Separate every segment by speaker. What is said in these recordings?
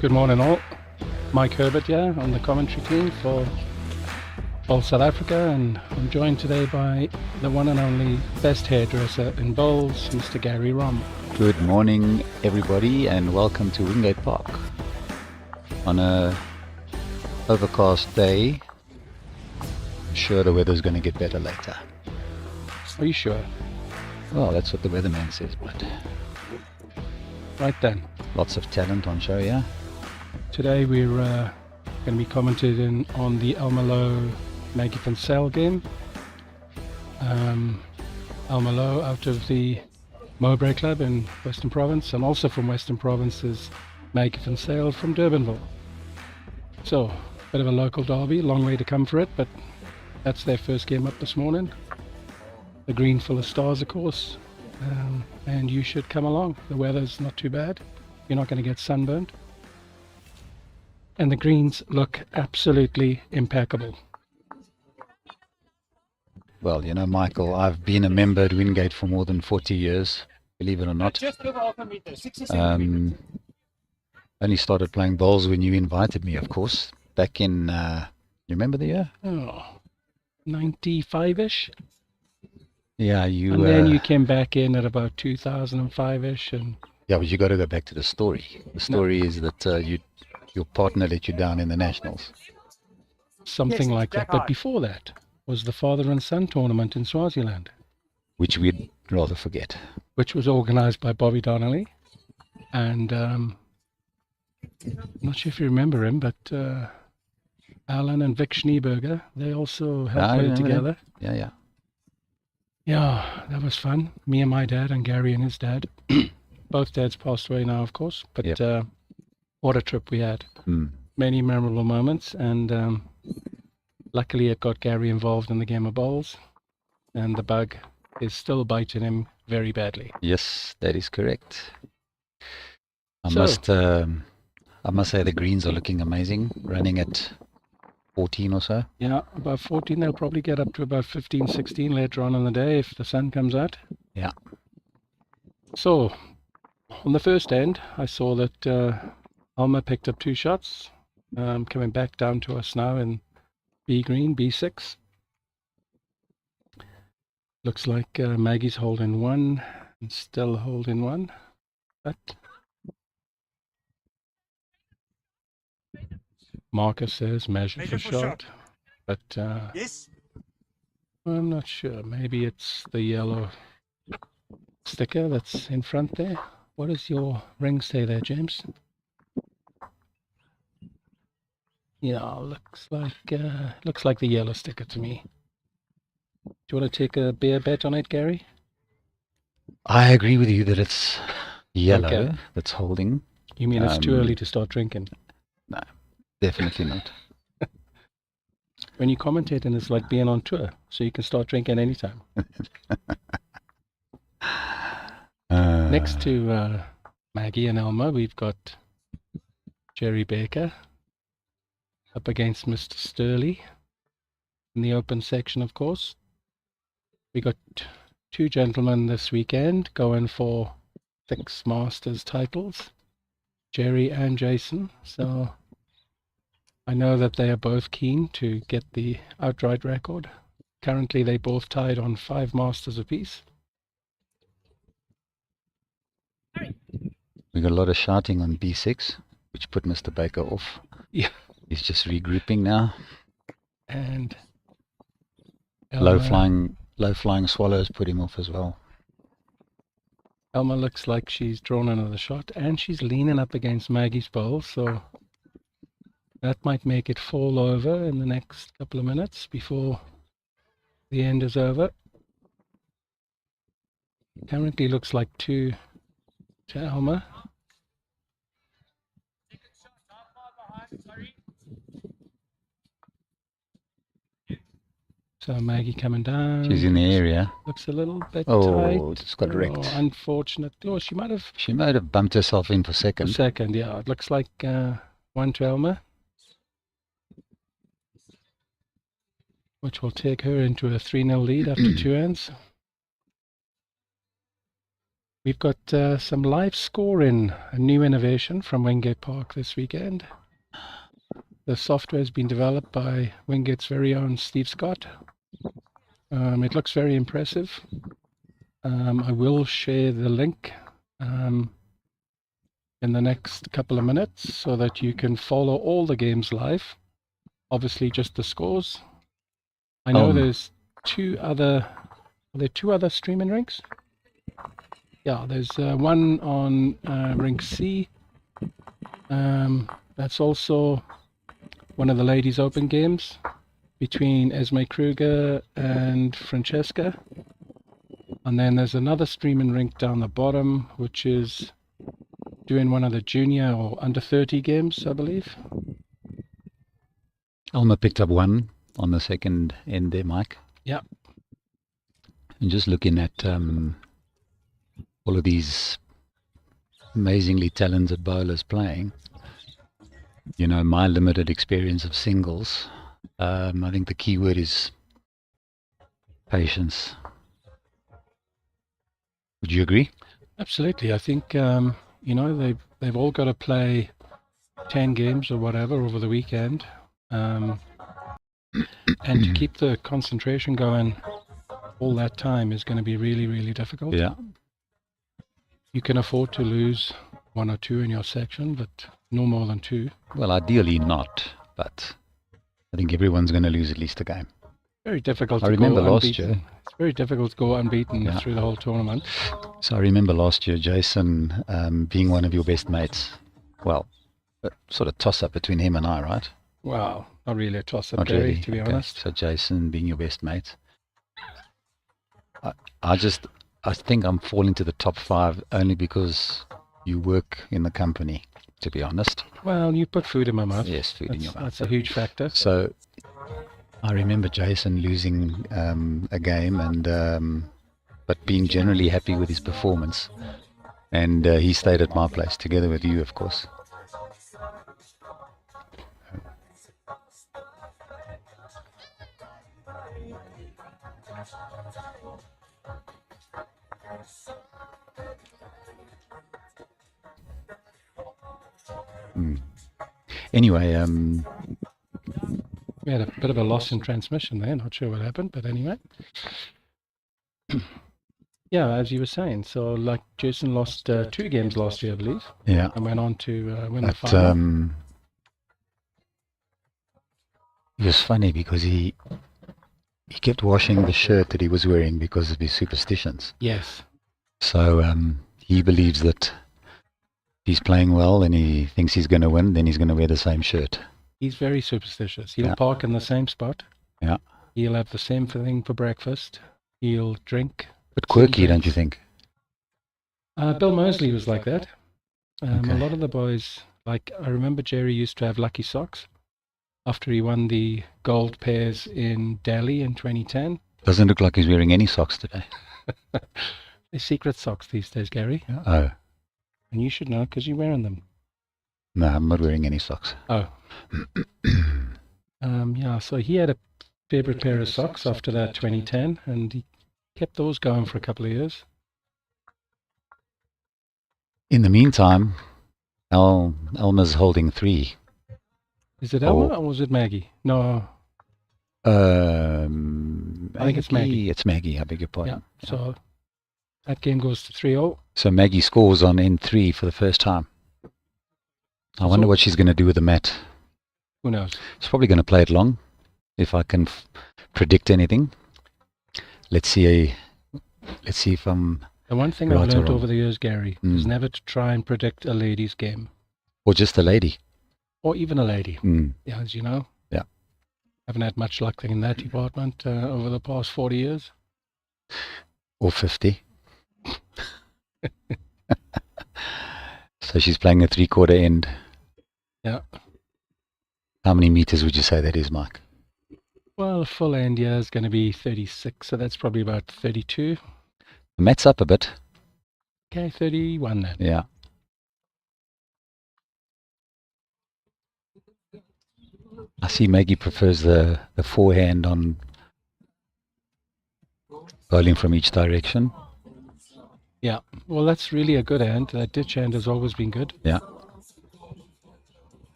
Speaker 1: Good morning all. Mike Herbert here on the commentary team for Bowl South Africa, and I'm joined today by the one and only best hairdresser in bowls, Mr. Gary Rom.
Speaker 2: Good morning everybody and welcome to Wingate Park on a overcast day. I'm sure the weather's going to get better later.
Speaker 1: Are you sure?
Speaker 2: Well, that's what the weatherman says, but
Speaker 1: Right then.
Speaker 2: lots of talent on show, yeah?
Speaker 1: Today we're going to be commenting on the Elma Louw Maggie van Zyl game. Elma Louw out of the Mowbray Club in Western Province, and also from Western Province is Maggie van Zyl from Durbanville. So, bit of a local derby, long way to come for it, but that's their first game up this morning. The green full of stars, of course, and you should come along. The weather's not too bad. You're not going to get sunburned. And the greens look absolutely impeccable.
Speaker 2: Well, you know, Michael, I've been a member at Wingate for more than 40 years, believe it or not. Only started playing bowls when you invited me, of course, back in, you remember the year?
Speaker 1: Oh, 95-ish.
Speaker 2: Yeah, you...
Speaker 1: And then you came back in at about 2005-ish. And
Speaker 2: yeah, but you got to go back to the story. The story is that your partner let you down in the Nationals.
Speaker 1: something like that. But before that was the father and son tournament in Swaziland,
Speaker 2: Which we'd rather forget.
Speaker 1: which was organized by Bobby Donnelly. And I'm not sure if you remember him, but Alan and Vic Schneeberger, they also
Speaker 2: I
Speaker 1: helped play
Speaker 2: remember
Speaker 1: together.
Speaker 2: Yeah, yeah.
Speaker 1: Yeah, that was fun. Me and my dad, and Gary and his dad. Both dads passed away now, of course, but
Speaker 2: Yep.
Speaker 1: what a trip we had.
Speaker 2: Mm.
Speaker 1: Many memorable moments, and luckily it got Gary involved in the game of bowls, and the bug is still biting him very badly.
Speaker 2: Yes, that is correct. I
Speaker 1: So-
Speaker 2: must say the greens are looking amazing, running at 14 or so.
Speaker 1: Yeah, about 14. They'll probably get up to about 15, 16 later on in the day if the sun comes out.
Speaker 2: Yeah.
Speaker 1: So, on the first end, I saw that Elma picked up 2 shots, coming back down to us now in B green, B6. Looks like Maggie's holding 1 and still holding 1, but Marcus says measure for shot, but
Speaker 3: Yes.
Speaker 1: I'm not sure. Maybe it's the yellow sticker that's in front there. What does your ring say there, James? Yeah, looks like the yellow sticker to me. Do you want to take a beer bet on it, Gary?
Speaker 2: I agree with you that it's yellow
Speaker 1: Okay.
Speaker 2: that's holding.
Speaker 1: You mean it's too
Speaker 2: Um,
Speaker 1: early to start drinking?
Speaker 2: Definitely not.
Speaker 1: When you commentating, it's like being on tour, so you can start drinking anytime. Next to Maggie and Elma, we've got Jerry Baker up against Mr. Sturley in the open section, of course. We got 2 gentlemen this weekend going for 6 Masters titles, Jerry and Jason. So I know that they are both keen to get the outright record. Currently, they both tied on 5 Masters apiece.
Speaker 2: We got a lot of shouting on B6, which put Mr. Baker off.
Speaker 1: Yeah.
Speaker 2: He's just regrouping now.
Speaker 1: And
Speaker 2: Low flying swallows put him off as well.
Speaker 1: Elma looks like she's drawn another shot, and she's leaning up against Maggie's bowl, so that might make it fall over in the next couple of minutes before the end is over. Currently looks like 2 to Elma. So Maggie coming down.
Speaker 2: She's in the area.
Speaker 1: Looks a little bit
Speaker 2: Oh,
Speaker 1: tight.
Speaker 2: just got wrecked.
Speaker 1: Oh, unfortunate. Oh, she might have
Speaker 2: She might have bumped herself in for
Speaker 1: a
Speaker 2: second.
Speaker 1: second. Yeah, it looks like 1 to Elma, which will take her into a 3-0 lead after 2 ends. We've got some live scoring, a new innovation from Wingate Park this weekend. The software has been developed by Wingate's very own Steve Scott. It looks very impressive. I will share the link in the next couple of minutes so that you can follow all the games live. Obviously, just the scores. I know there's are there two other streaming rinks? Yeah, there's one on rink C. That's also one of the ladies' open games between Esme Kruger and Francesca. And then there's another streaming rink down the bottom, which is doing one of the junior or under 30 games, I believe.
Speaker 2: Elma picked up one on the second end there, Mike.
Speaker 1: Yeah.
Speaker 2: And just looking at all of these amazingly talented bowlers playing, you know, my limited experience of singles, I think the key word is patience. Would you agree?
Speaker 1: Absolutely. I think, you know, they've all got to play 10 games or whatever over the weekend. And to keep the concentration going all that time is going to be really, really difficult.
Speaker 2: Yeah.
Speaker 1: You can afford to lose one or two in your section, but no more than two.
Speaker 2: Well, ideally not, but I think everyone's going to lose at least a game.
Speaker 1: Very difficult
Speaker 2: I
Speaker 1: to
Speaker 2: remember
Speaker 1: go
Speaker 2: last
Speaker 1: unbeaten.
Speaker 2: year.
Speaker 1: It's very difficult to go unbeaten through the whole tournament.
Speaker 2: So I remember last year, Jason, being one of your best mates. Well, a sort of toss-up between him and I, right?
Speaker 1: Wow, not really a toss-up,
Speaker 2: Not
Speaker 1: Gary,
Speaker 2: really.
Speaker 1: to be
Speaker 2: Okay.
Speaker 1: honest.
Speaker 2: So Jason being your best mate. I think I'm falling to the top 5 only because you work in the company, to be honest.
Speaker 1: Well, you put food in my mouth.
Speaker 2: Yes, food in your mouth.
Speaker 1: That's a huge factor.
Speaker 2: So I remember Jason losing a game and but being generally happy with his performance. And he stayed at my place together with you, of course. Anyway,
Speaker 1: we had a bit of a loss in transmission there. Not sure what happened, but anyway. Yeah, as you were saying, so like Jason lost 2 games last year, I believe.
Speaker 2: Yeah.
Speaker 1: And went on to win the final.
Speaker 2: It was funny because he kept washing the shirt that he was wearing because of his superstitions.
Speaker 1: Yes.
Speaker 2: So he believes that he's playing well and he thinks he's going to win, then he's going to wear the same shirt.
Speaker 1: He's very superstitious. He'll park in the same spot.
Speaker 2: Yeah.
Speaker 1: He'll have the same thing for breakfast. He'll drink.
Speaker 2: But quirky, don't you think?
Speaker 1: Bill Mosley was like that.
Speaker 2: Okay.
Speaker 1: A lot of the boys, like I remember Jerry used to have lucky socks after he won the gold pairs in Delhi in 2010.
Speaker 2: Doesn't look like he's wearing any socks today.
Speaker 1: They're secret socks these days, Gary.
Speaker 2: Oh.
Speaker 1: And you should know because you're wearing them.
Speaker 2: No, I'm not wearing any socks.
Speaker 1: Oh. Yeah, so he had a favorite pair of socks after that 2010, and he kept those going for a couple of years.
Speaker 2: In the meantime, Elma's holding 3.
Speaker 1: Is it Elma or was it Maggie? No.
Speaker 2: I
Speaker 1: think it's Maggie.
Speaker 2: It's Maggie, I beg your pardon.
Speaker 1: Yeah, so that game goes to 3-0.
Speaker 2: So Maggie scores on N3 for the first time. I wonder what she's going to do with the mat.
Speaker 1: Who knows?
Speaker 2: She's probably going to play it long, if I can predict anything. Let's see if I'm...
Speaker 1: The one thing I've learned over the years, Gary, is never to try and predict a lady's game.
Speaker 2: Or just a lady.
Speaker 1: Or even a lady. Yeah, as you know.
Speaker 2: Yeah.
Speaker 1: Haven't had much luck in that department over the past 40 years.
Speaker 2: Or 50. So she's playing a 3/4 end.
Speaker 1: Yeah.
Speaker 2: How many meters would you say that is, Mike?
Speaker 1: Well, full end, yeah, is going to be 36, so that's probably about 32.
Speaker 2: The mat's up a bit.
Speaker 1: Okay, 31 then.
Speaker 2: Yeah. I see Maggie prefers the forehand on bowling from each direction.
Speaker 1: Yeah, well, that's really a good hand. That ditch hand has always been good.
Speaker 2: Yeah.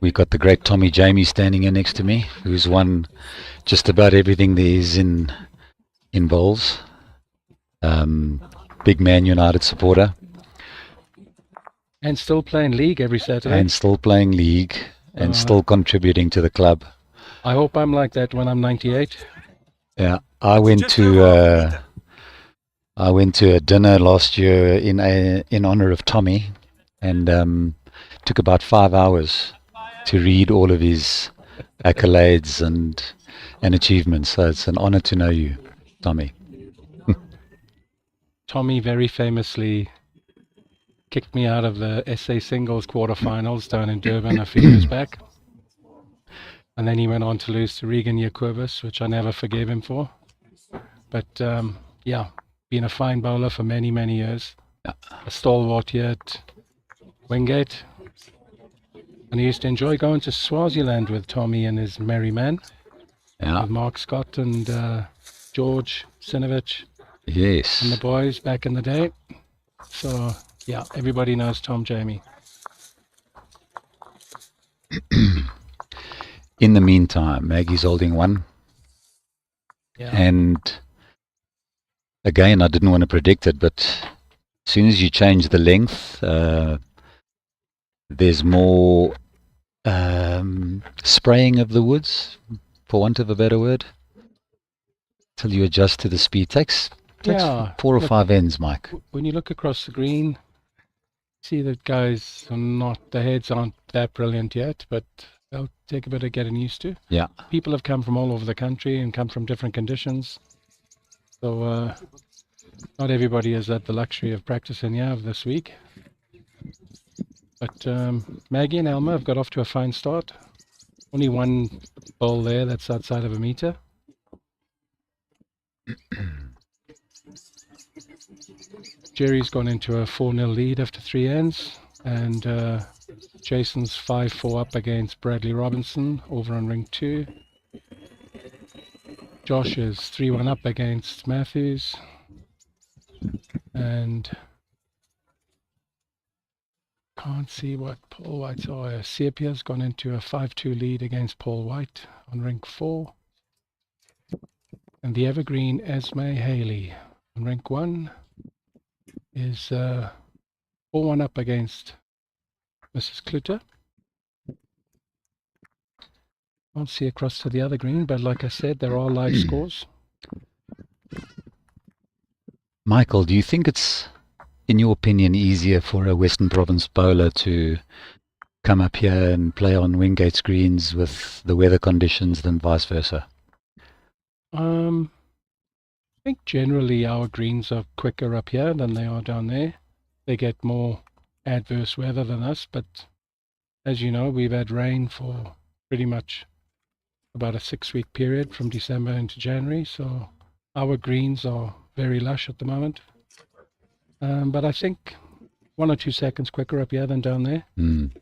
Speaker 2: We've got the great Tommy Jamie standing here next to me, who's won just about everything there is in bowls. Big Man United supporter.
Speaker 1: And still playing league every Saturday.
Speaker 2: And still playing league and still contributing to the club.
Speaker 1: I hope I'm like that when I'm 98.
Speaker 2: Yeah, I went to a dinner last year in honor of Tommy, and took about 5 hours to read all of his accolades and achievements. So it's an honor to know you, Tommy.
Speaker 1: Tommy very famously kicked me out of the SA singles quarterfinals down in Durban a few years back. And then he went on to lose to Regan Jacobus, which I never forgave him for. But yeah, been a fine bowler for many, many years.
Speaker 2: Yeah.
Speaker 1: A stalwart here at Wingate. And he used to enjoy going to Swaziland with Tommy and his merry men.
Speaker 2: Yeah.
Speaker 1: With Mark Scott and George Sinovich.
Speaker 2: Yes.
Speaker 1: And the boys back in the day. So, yeah, everybody knows Tom Jamie.
Speaker 2: In the meantime, Maggie's holding one.
Speaker 1: Yeah.
Speaker 2: And again, I didn't want to predict it, but as soon as you change the length, there's more spraying of the woods, for want of a better word, till you adjust to the speed. Takes
Speaker 1: Yeah,
Speaker 2: 4 or 5 ends, Mike.
Speaker 1: When you look across the green, see that guys are not, the heads aren't that brilliant yet, but they'll take a bit of getting used to.
Speaker 2: Yeah.
Speaker 1: People have come from all over the country and come from different conditions. So not everybody has had the luxury of practicing this week. But Maggie and Elma have got off to a fine start. Only one bowl there that's outside of a meter. Jerry's gone into a 4-0 lead after 3 ends, and Jason's 5-4 up against Bradley Robinson over on ring 2. Josh is 3-1 up against Matthews, and can't see what Paul White's. Sepia's gone into a 5-2 lead against Paul White on ring 4. And the evergreen Esme Haley on ring 1 is 4-1 up against Mrs. Kluter. Can't see across to the other green, but like I said, there are live scores.
Speaker 2: Michael, do you think it's, in your opinion, easier for a Western Province bowler to come up here and play on Wingate greens with the weather conditions than vice versa?
Speaker 1: I think generally our greens are quicker up here than they are down there. They get more adverse weather than us, but as you know, we've had rain for pretty much about a 6-week period from December into January, so our greens are very lush at the moment. But I think 1 or 2 seconds quicker up here than down there.
Speaker 2: And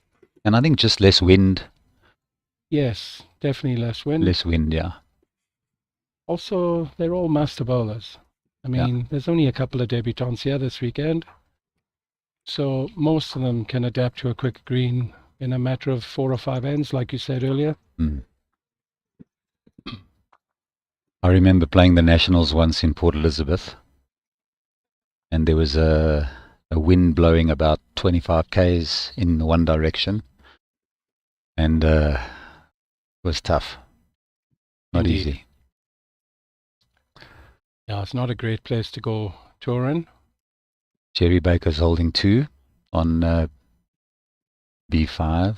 Speaker 2: I think just less wind.
Speaker 1: Yes, definitely less wind.
Speaker 2: Less wind, yeah.
Speaker 1: Also, they're all master bowlers. I mean, there's only a couple of debutants here this weekend, so most of them can adapt to a quick green in a matter of 4 or 5 ends, like you said earlier.
Speaker 2: I remember playing the Nationals once in Port Elizabeth, and there was a wind blowing about 25 k's in one direction, and it was tough. Not
Speaker 1: Indeed.
Speaker 2: easy.
Speaker 1: Yeah, it's not a great place to go touring.
Speaker 2: Jerry Baker's holding 2 on B5.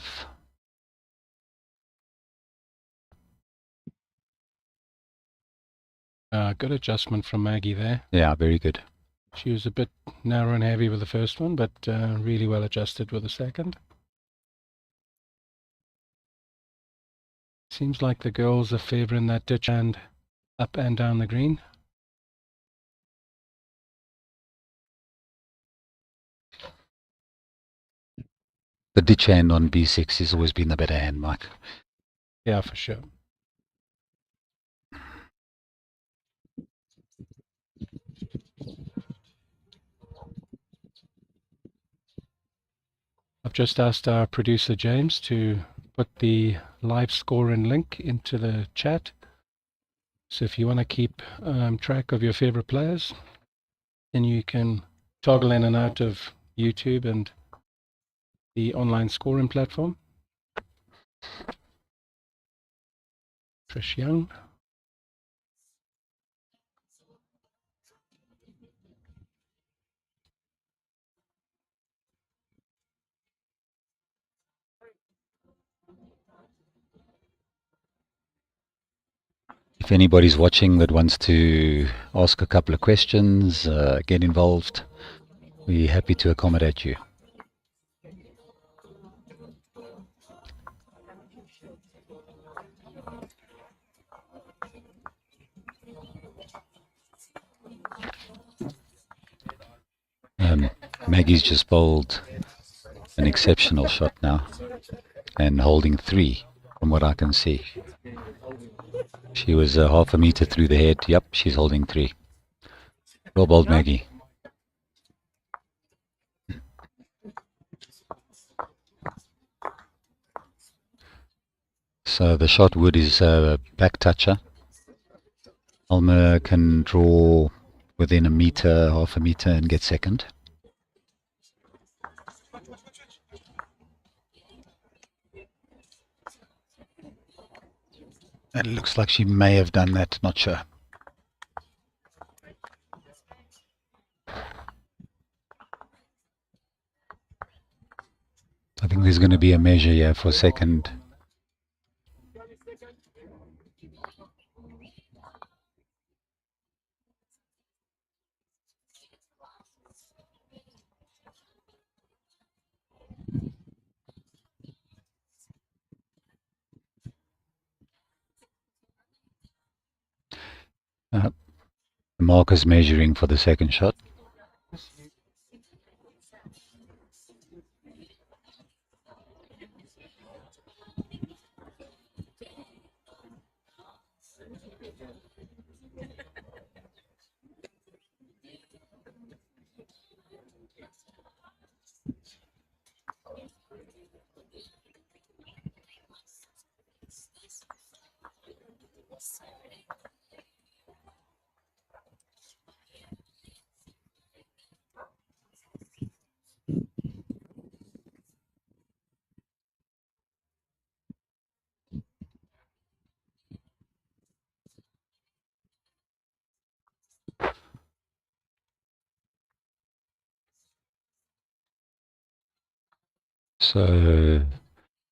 Speaker 1: Good adjustment from Maggie there.
Speaker 2: Yeah, very good.
Speaker 1: She was a bit narrow and heavy with the first one, but really well adjusted with the second. Seems like the girls are favouring that ditch hand up and down the green.
Speaker 2: The ditch hand on B6 has always been the better hand, Mike.
Speaker 1: Yeah, for sure. just asked our producer James to put the live scoring link into the chat. So if you want to keep track of your favorite players, then you can toggle in and out of YouTube and the online scoring platform. Trish Young.
Speaker 2: If anybody's watching that wants to ask a couple of questions, get involved, we're happy to accommodate you. Maggie's just bowled an exceptional shot now and holding 3 from what I can see. She was half a metre through the head. Yep, she's holding 3. Well bowled, Maggie. So the shot wood is a back toucher. Elma can draw within a metre, half a metre and get second. It looks like she may have done that, not sure. I think there's going to be a measure here for second. The marker's measuring for the second shot. So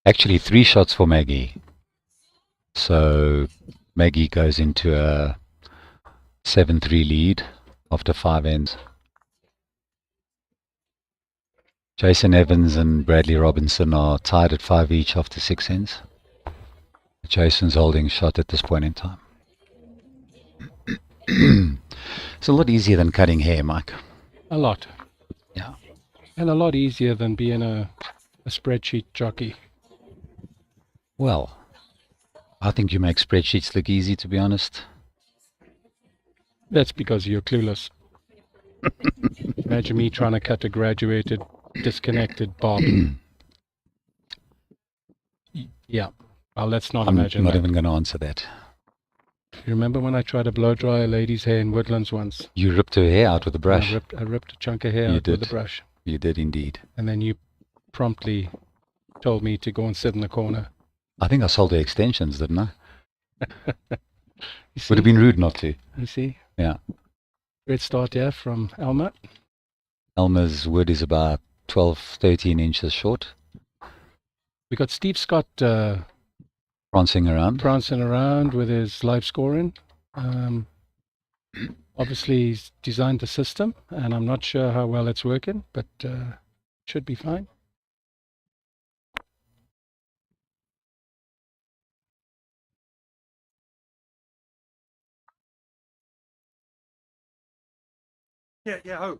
Speaker 2: actually 3 shots for Maggie. So Maggie goes into a 7-3 lead after 5 ends. Jason Evans and Bradley Robinson are tied at 5 each after 6 ends. Jason's holding shot at this point in time. It's a lot easier than cutting hair, Mike.
Speaker 1: A lot.
Speaker 2: Yeah.
Speaker 1: And a lot easier than being a spreadsheet jockey.
Speaker 2: Well, I think you make spreadsheets look easy, to be honest.
Speaker 1: That's because you're clueless. Imagine me trying to cut a graduated, disconnected bob. Yeah. Well, let's not imagine
Speaker 2: I'm not
Speaker 1: that.
Speaker 2: even going to answer that.
Speaker 1: You remember when I tried to blow dry a lady's hair in Woodlands once?
Speaker 2: You ripped her hair out with a brush.
Speaker 1: I ripped a chunk of hair out with a brush.
Speaker 2: You did indeed.
Speaker 1: And then you promptly told me to go and sit in the corner.
Speaker 2: I think I sold her extensions, didn't I? Would have been rude not to.
Speaker 1: You see?
Speaker 2: Yeah.
Speaker 1: Great start here from Elma.
Speaker 2: Elma's wood is about 12, 13 inches short.
Speaker 1: We got Steve Scott
Speaker 2: prancing
Speaker 1: around with his live scoring. Obviously, he's designed the system, and I'm not sure how well it's working, but should be fine.
Speaker 3: Yeah.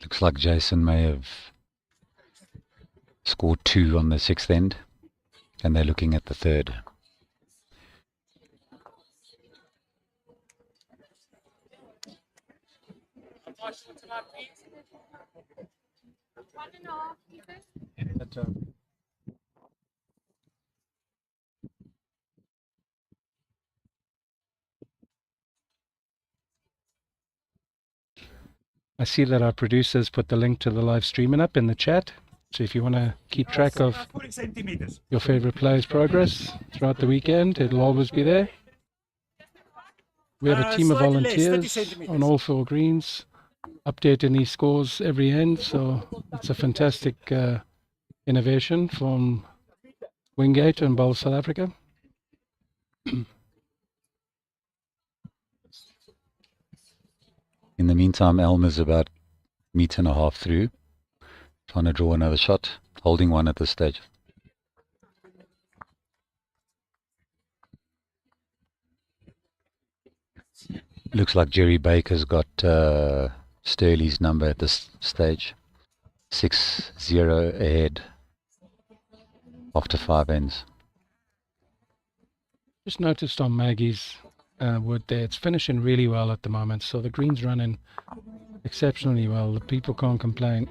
Speaker 2: Looks like Jason may have scored 2 on the 6th end, and they're looking at the 3rd.
Speaker 1: I see that our producers put the link to the live streaming up in the chat. So if you want to keep track of
Speaker 3: 40 centimeters.
Speaker 1: your favorite players' progress throughout the weekend, it'll always be there. We have a team of
Speaker 3: Slightly less, 30
Speaker 1: volunteers
Speaker 3: centimeters.
Speaker 1: on all 4 greens, updating these scores every end. So it's a fantastic innovation from Wingate and Bowl South Africa.
Speaker 2: In the meantime, Elma's about 1.5 meters through, trying to draw another shot, holding one at this stage. Looks like Jerry Baker's got Sturley's number at this stage. 6-0 ahead after 5 ends.
Speaker 1: Just noticed on Maggie's wood there, it's finishing really well at the moment. So the green's running exceptionally well. The people can't complain.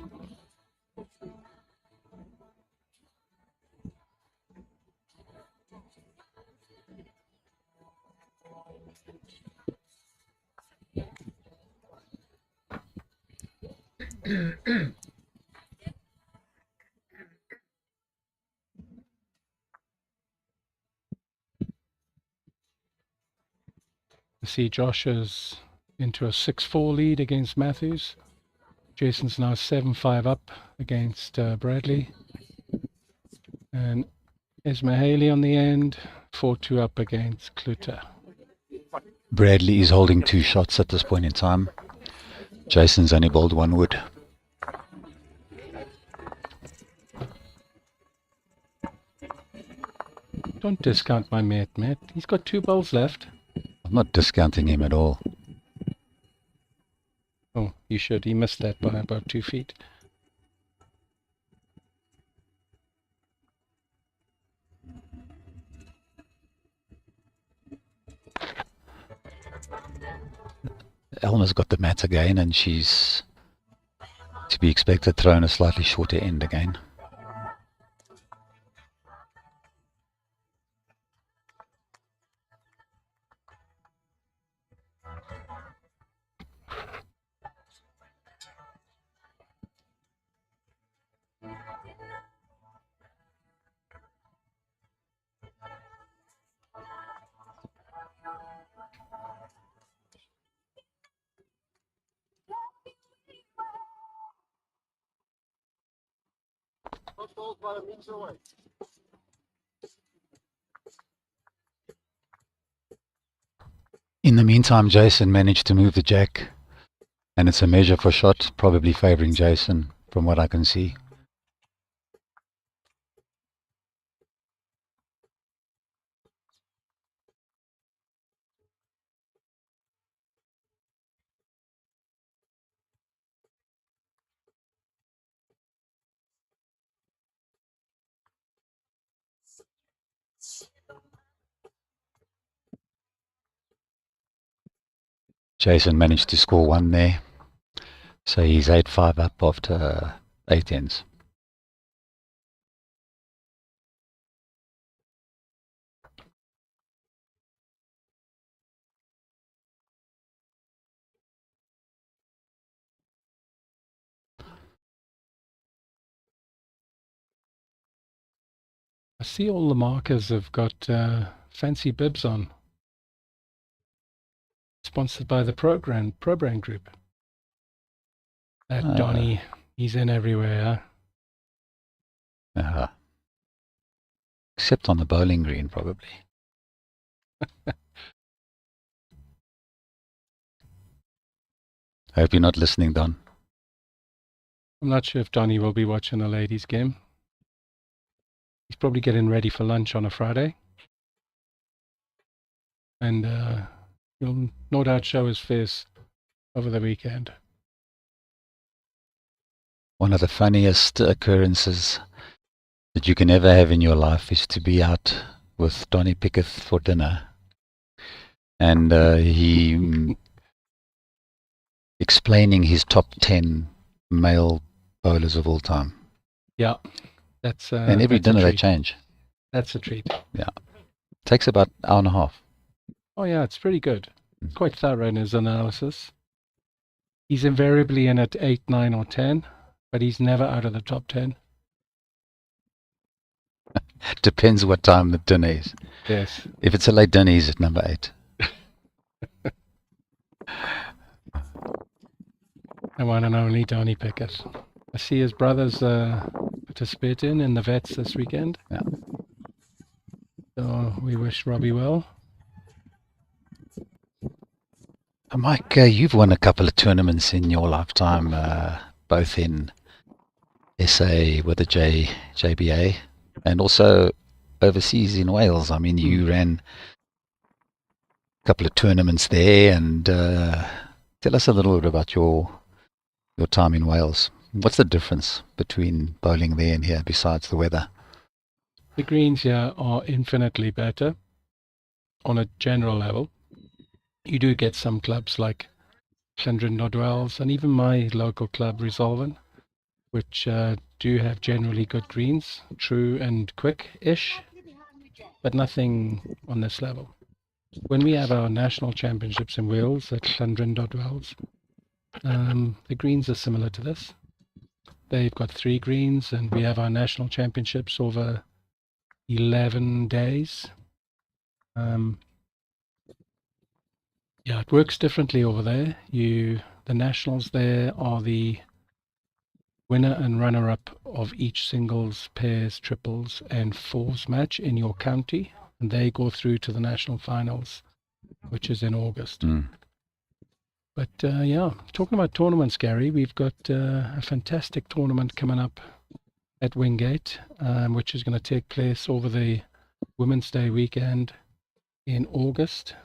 Speaker 1: I see Josh is into a 6-4 lead against Matthews. Jason's now 7-5 up against Bradley. And Esma Haley on the end, 4-2 up against Kluter.
Speaker 2: Bradley is holding 2 shots at this point in time. Jason's only bowled 1 wood.
Speaker 1: Don't discount my mate, Matt. He's got 2 bowls left.
Speaker 2: I'm not discounting him at all.
Speaker 1: Oh, you should. He missed that by about 2 feet.
Speaker 2: Elma's got the mat again, and she's to be expected thrown a slightly shorter end again. In the meantime, Jason managed to move the jack, and it's a measure for shot, probably favouring Jason from what I can see. Jason managed to score 1 there, so he's 8-5 up after 8 ends.
Speaker 1: I see all the markers have got fancy bibs on. Sponsored by the Pro Brand Group. That Donny, he's in everywhere.
Speaker 2: Except on the bowling green, probably. I hope you're not listening, Don.
Speaker 1: I'm not sure if Donny will be watching the ladies' game. He's probably getting ready for lunch on a Friday. And he'll no doubt show his face over the weekend.
Speaker 2: One of the funniest occurrences that you can ever have in your life is to be out with Donny Pickett for dinner. And he explaining his top 10 male bowlers of all time.
Speaker 1: Yeah, that's
Speaker 2: And every
Speaker 1: that's a
Speaker 2: dinner they
Speaker 1: treat.
Speaker 2: change.
Speaker 1: That's a treat.
Speaker 2: Takes about an hour and a half.
Speaker 1: Oh yeah, it's pretty good. Quite thorough in his analysis. He's invariably in at 8, 9, or 10, but he's never out of the top 10.
Speaker 2: Depends what time the dinner is.
Speaker 1: Yes.
Speaker 2: If it's a late dinner, he's at number 8.
Speaker 1: The one and only Donny Pickett. I see his brothers participate in the vets this weekend.
Speaker 2: Yeah.
Speaker 1: So we wish Robbie well.
Speaker 2: Mike, you've won a couple of tournaments in your lifetime, both in SA with the JBA and also overseas in Wales. I mean, you ran a couple of tournaments there, and tell us a little bit about your time in Wales. What's the difference between bowling there and here besides the weather?
Speaker 1: The greens here are infinitely better on a general level. You do get some clubs like Llangwren and even my local club Resolven, which do have generally good greens, true and quick-ish, but nothing on this level. When we have our national championships in Wales at Llangwren, the greens are similar to this. They've got 3 greens, and we have our national championships over 11 days. Yeah, it works differently over there. The nationals there are the winner and runner-up of each singles, pairs, triples, and fours match in your county, and they go through to the national finals, which is in August. But yeah, talking about tournaments, Gary, we've got a fantastic tournament coming up at Wingate, which is going to take place over the Women's Day weekend in August.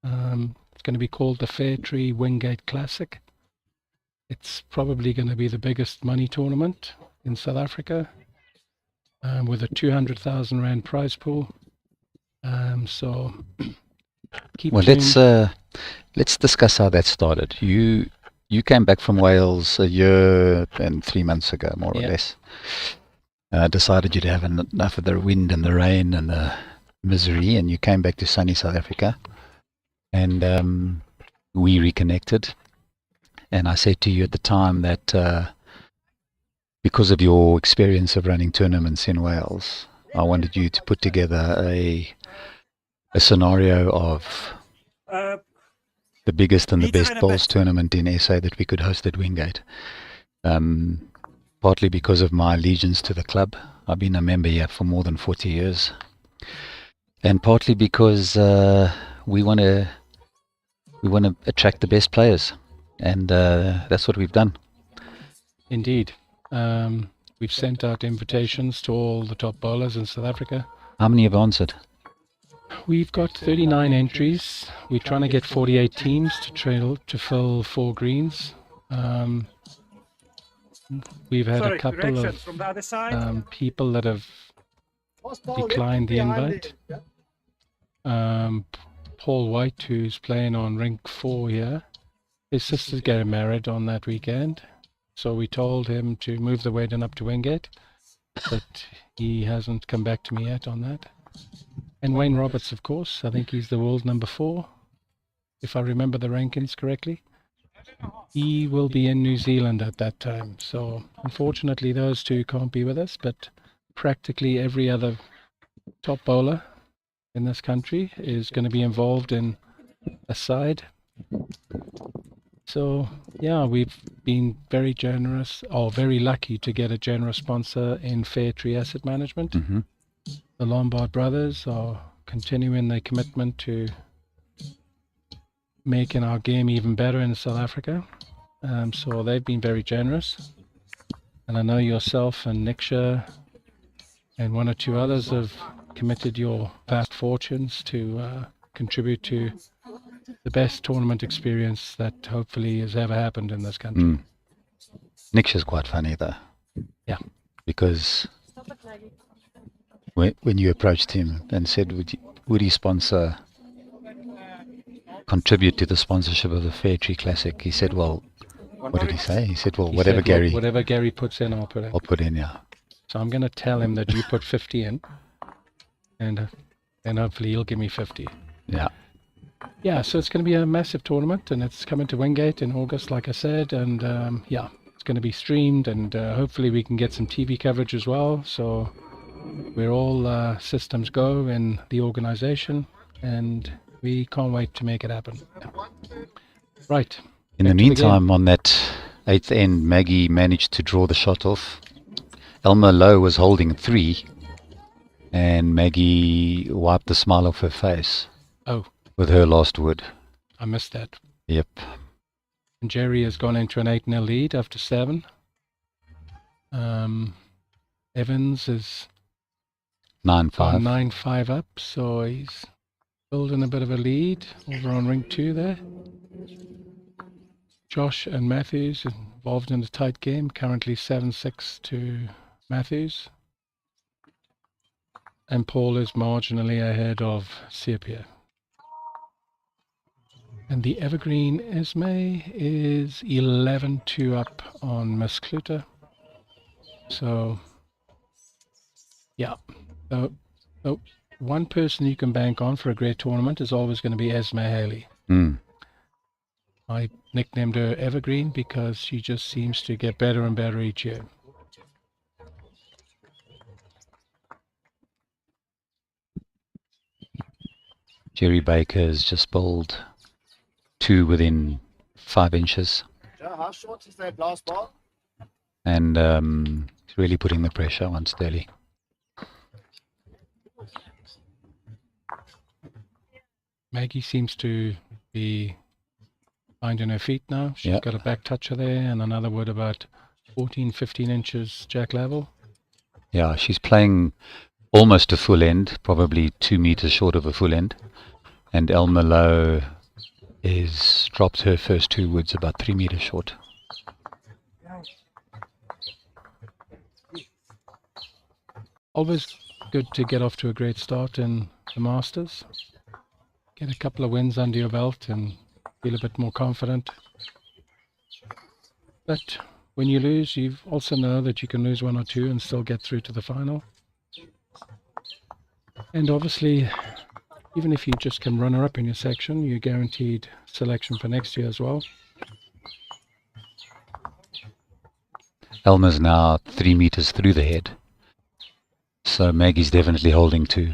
Speaker 1: It's going to be called the Fair Tree Wingate Classic. It's probably going to be the biggest money tournament in South Africa, with a 200,000 Rand prize pool. So keep tuned.
Speaker 2: Let's discuss how that started. You came back from Wales a year and 3 months ago, more or less. Decided you'd have enough of the wind and the rain and the misery, and you came back to sunny South Africa. And we reconnected. And I said to you at the time that because of your experience of running tournaments in Wales, I wanted you to put together a scenario of the biggest and the best bowls tournament in SA that we could host at Wingate. Partly because of my allegiance to the club. I've been a member here for more than 40 years. And partly because we want to attract the best players. And that's what we've done.
Speaker 1: Indeed. We've sent out invitations to all the top bowlers in South Africa.
Speaker 2: How many have answered?
Speaker 1: We've got 39 entries. We're trying to get 48 teams to fill 4 greens. We've had a couple of people that have declined the invite. Paul White, who's playing on rink 4 here, his sister's getting married on that weekend, so we told him to move the wedding up to Wingate, but he hasn't come back to me yet on that. And Wayne Roberts, of course, I think he's the world number 4, if I remember the rankings correctly. He will be in New Zealand at that time, so unfortunately those 2 can't be with us, but practically every other top bowler in this country is going to be involved in a side. So yeah, we've been very generous, or very lucky to get a generous sponsor in Fair Tree Asset Management. The Lombard brothers are continuing their commitment to making our game even better in South Africa. So they've been very generous. And I know yourself and Niksha and 1 or 2 others have committed your vast fortunes to contribute to the best tournament experience that hopefully has ever happened in this country.
Speaker 2: Niksha's quite funny though.
Speaker 1: Yeah.
Speaker 2: Because when you approached him and said, would he contribute to the sponsorship of the Fair Tree Classic, he said, well, What did he say? He said, well,
Speaker 1: He
Speaker 2: whatever
Speaker 1: said,
Speaker 2: Gary,
Speaker 1: whatever Gary puts in, I'll put in.
Speaker 2: I'll put in, yeah.
Speaker 1: So I'm going to tell him that you put 50 in, and then hopefully he'll give me 50.
Speaker 2: Yeah.
Speaker 1: Yeah, so it's going to be a massive tournament, and it's coming to Wingate in August, like I said, and yeah, it's going to be streamed, and hopefully we can get some TV coverage as well. So we're all systems go in the organization, and we can't wait to make it happen. Right.
Speaker 2: In the
Speaker 1: back to game.
Speaker 2: meantime, on that 8th end, Maggie managed to draw the shot off. Elma Louw was holding 3, and Maggie wiped the smile off her face.
Speaker 1: Oh,
Speaker 2: with her last wood.
Speaker 1: I missed that.
Speaker 2: Yep.
Speaker 1: And Jerry has gone into an 8-0 lead after 7. Evans is
Speaker 2: 9-5.
Speaker 1: 9-5 up, so he's building a bit of a lead over on ring 2 there. Josh and Matthews involved in a tight game, currently 7-6 to Matthews. And Paul is marginally ahead of Sepia. And the Evergreen Esme is 11-2 up on Miss Cluter. So, yeah. So, one person you can bank on for a great tournament is always going to be Esme Haley. I nicknamed her Evergreen because she just seems to get better and better each year.
Speaker 2: Jerry Baker has just bowled 2 within 5 inches.
Speaker 4: How short is that last ball?
Speaker 2: And he's really putting the pressure on Sterling.
Speaker 1: Maggie seems to be finding her feet now. She's got a back toucher there and another wood about 14-15 inches jack level.
Speaker 2: Yeah, she's playing almost a full end, probably 2 meters short of a full end. And Elma Louw is dropped her first 2 woods about 3 meters short.
Speaker 1: Always good to get off to a great start in the Masters. Get a couple of wins under your belt and feel a bit more confident. But when you lose, you also know that you can lose 1 or 2 and still get through to the final. And obviously, even if you just come runner-up in your section, you're guaranteed selection for next year as well.
Speaker 2: Elma's now 3 meters through the head. So Maggie's definitely holding 2.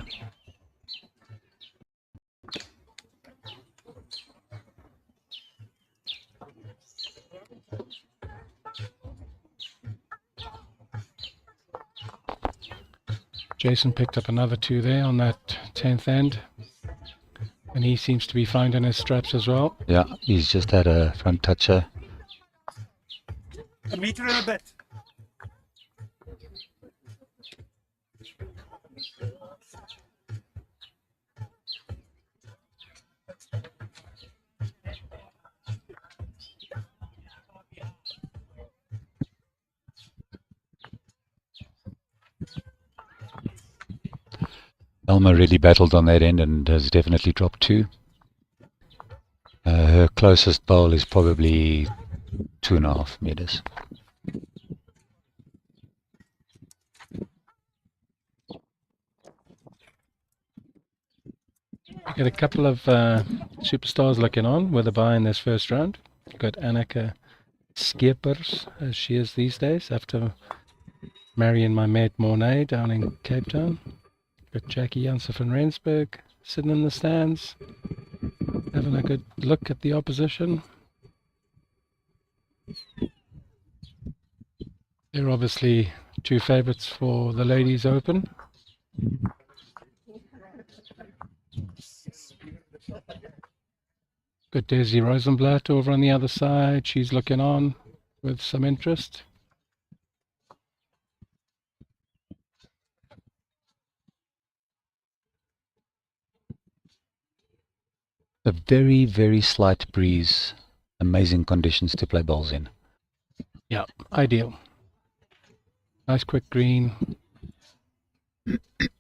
Speaker 1: Jason picked up another 2 there on that 10th end. And he seems to be finding his straps as well.
Speaker 2: Yeah, he's just had a front toucher.
Speaker 3: A meter and a bit.
Speaker 2: Elma really battled on that end and has definitely dropped 2. Her closest bowl is probably 2.5 meters.
Speaker 1: We got a couple of superstars looking on with a bye in this first round. We've got Annika Skeepers, as she is these days, after marrying my mate Mornay down in Cape Town. Got Jackie Janssen van Rensburg sitting in the stands, having a good look at the opposition. They're obviously 2 favourites for the Ladies Open. Got Daisy Rosenblatt over on the other side. She's looking on with some interest.
Speaker 2: A very, very slight breeze. Amazing conditions to play bowls in.
Speaker 1: Yeah, ideal. Nice quick green.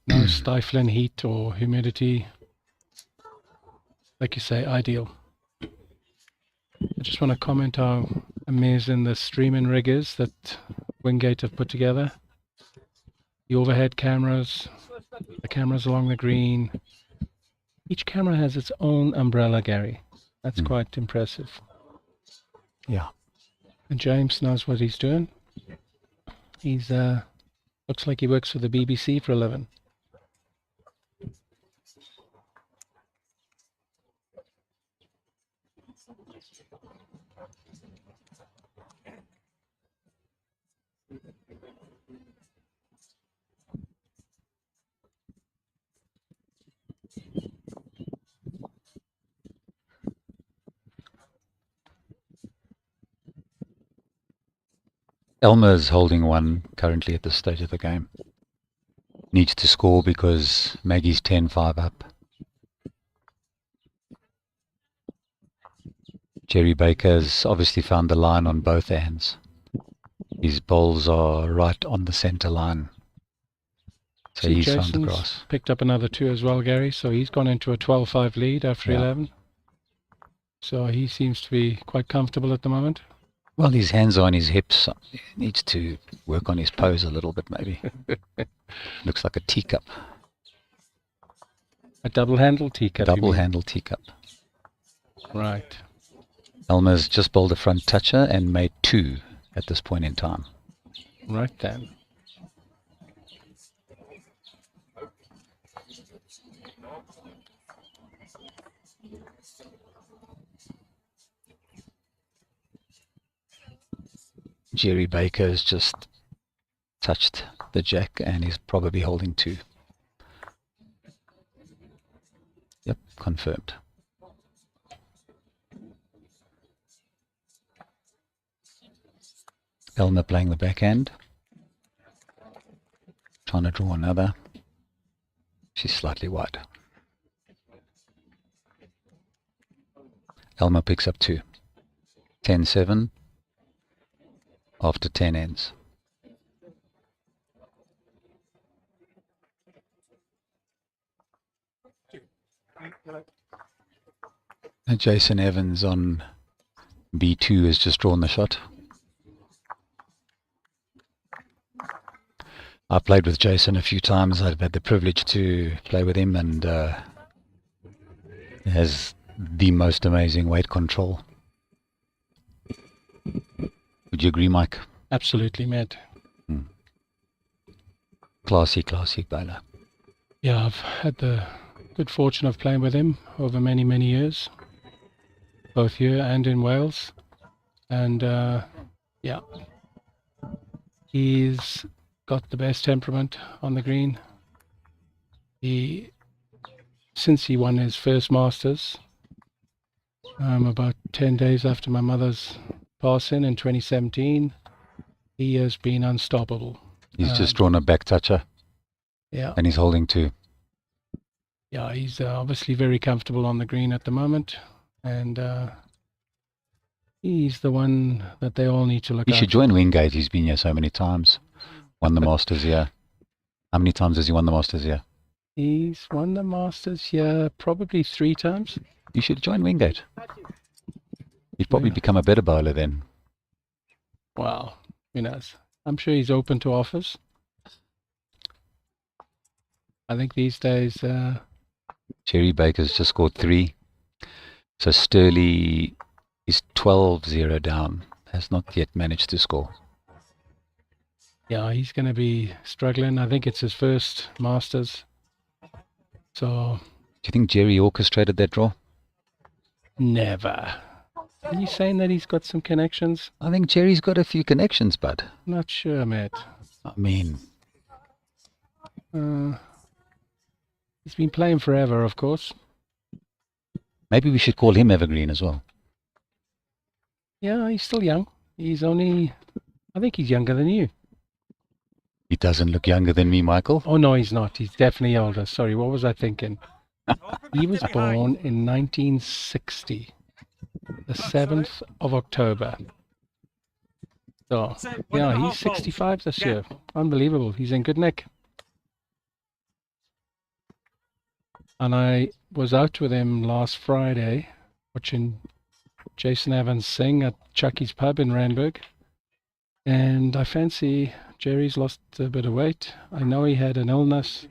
Speaker 1: No stifling heat or humidity. Like you say, ideal. I just want to comment how amazing the streaming riggers that Wingate have put together. The overhead cameras, the cameras along the green. Each camera has its own umbrella, Gary. That's quite impressive.
Speaker 2: Yeah.
Speaker 1: And James knows what he's doing. He's looks like he works for the BBC for a living.
Speaker 2: Elma is holding one currently at this stage of the game. Needs to score because Maggie's 10-5 up. Jerry Baker's obviously found the line on both hands. His bowls are right on the centre line. So
Speaker 1: See,
Speaker 2: he's found the
Speaker 1: Jason's
Speaker 2: grass.
Speaker 1: picked up another 2 as well, Gary. So he's gone into a 12-5 lead after
Speaker 2: Yeah.
Speaker 1: 11. So he seems to be quite comfortable at the moment.
Speaker 2: Well, his hands are on his hips. He needs to work on his pose a little bit, maybe. Looks like a teacup.
Speaker 1: A double-handled teacup. you mean?
Speaker 2: Double-handled teacup.
Speaker 1: Right.
Speaker 2: Elma's just bowled a front toucher and made 2 at this point in time.
Speaker 1: Right then.
Speaker 2: Jerry Baker has just touched the jack and is probably holding 2. Yep, confirmed. Elma playing the backhand. Trying to draw another. She's slightly wide. Elma picks up 2. 10-7 after 10 ends. And Jason Evans on B2 has just drawn the shot. I played with Jason a few times. I've had the privilege to play with him, and he has the most amazing weight control. Would you agree, Mike?
Speaker 1: Absolutely, mate.
Speaker 2: Classy bowler.
Speaker 1: Yeah, I've had the good fortune of playing with him over many, many years, both here and in Wales. And yeah, he's got the best temperament on the green. Since he won his first Masters, about 10 days after my mother's passing in 2017, he has been unstoppable.
Speaker 2: He's just drawn a back toucher,
Speaker 1: Yeah.
Speaker 2: and he's holding 2.
Speaker 1: Yeah, he's obviously very comfortable on the green at the moment, and he's the one that they all need to look
Speaker 2: He
Speaker 1: at.
Speaker 2: should join Wingate. He's been here so many times. Won the Masters here. How many times has he won the Masters here?
Speaker 1: He's won the Masters here probably 3 times.
Speaker 2: You should join Wingate. You'd probably
Speaker 1: Yeah.
Speaker 2: become a better bowler then.
Speaker 1: Wow, who knows? I'm sure he's open to offers. I think these days,
Speaker 2: Jerry Baker's just scored 3. So Sturley is 12-0 down. Has not yet managed to score.
Speaker 1: yeah, he's going to be struggling. I think it's his first Masters. So,
Speaker 2: Do you think Jerry orchestrated that draw?
Speaker 1: never. Are you saying that he's got some connections?
Speaker 2: I think Jerry's got a few connections, bud.
Speaker 1: Not sure, mate.
Speaker 2: I mean,
Speaker 1: He's been playing forever, of course.
Speaker 2: maybe we should call him Evergreen as well.
Speaker 1: Yeah, he's still young. He's only, I think he's younger than you.
Speaker 2: He doesn't look younger than me, Michael.
Speaker 1: Oh, no, he's not. He's definitely older. Sorry, what was I thinking? He was born in 1960, the 7th of October. So, yeah, he's 65 this year. Unbelievable. He's in good nick. And I was out with him last Friday watching Jason Evans sing at Chucky's pub in Randburg. And I fancy Jerry's lost a bit of weight. I know he had an illness,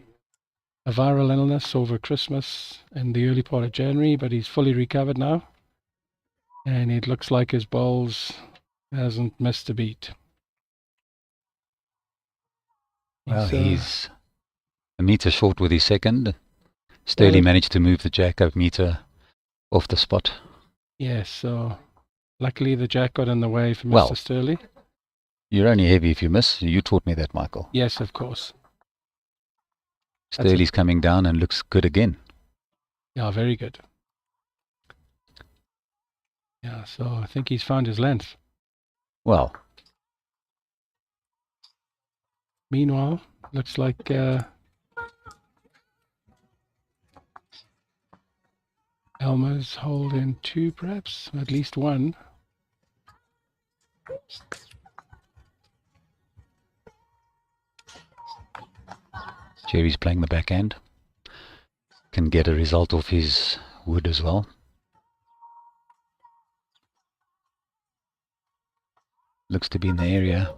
Speaker 1: a viral illness over Christmas and the early part of January, but he's fully recovered now. And it looks like his bowls hasn't missed a beat.
Speaker 2: Well,
Speaker 1: So,
Speaker 2: he's a metre short with his second. Sturley
Speaker 1: Well,
Speaker 2: managed to move the jack a metre off the spot.
Speaker 1: yes, so luckily the jack got in the way for Mr.
Speaker 2: Well.
Speaker 1: Sturley.
Speaker 2: You're only heavy if you miss. You taught me that, Michael.
Speaker 1: Yes, of course. That's
Speaker 2: Sturley's coming down and looks good again.
Speaker 1: Yeah, very good. Yeah, so I think he's found his length.
Speaker 2: Well,
Speaker 1: Meanwhile, looks like Elma's holding two, perhaps, at least one.
Speaker 2: Jerry's playing the backhand. Can get a result off his wood as well. Looks to be in the area.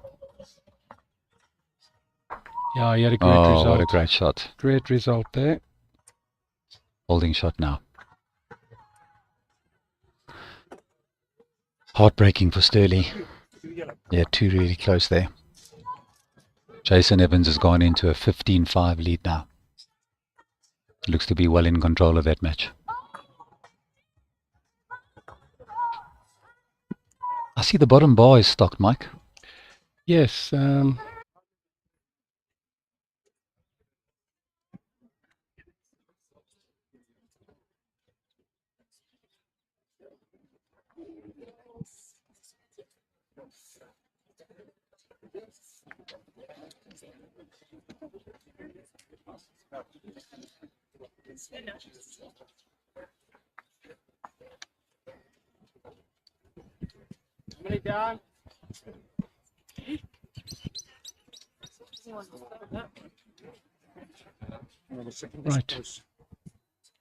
Speaker 1: Yeah, he had a great
Speaker 2: Oh,
Speaker 1: result.
Speaker 2: what a great shot.
Speaker 1: Great result there.
Speaker 2: Holding shot now. Heartbreaking for Sturley. Yeah, two really close there. Jason Evans has gone into a 15-5 lead now. Looks to be well in control of that match. I see the bottom bar is stocked, Mike.
Speaker 1: Yes, right.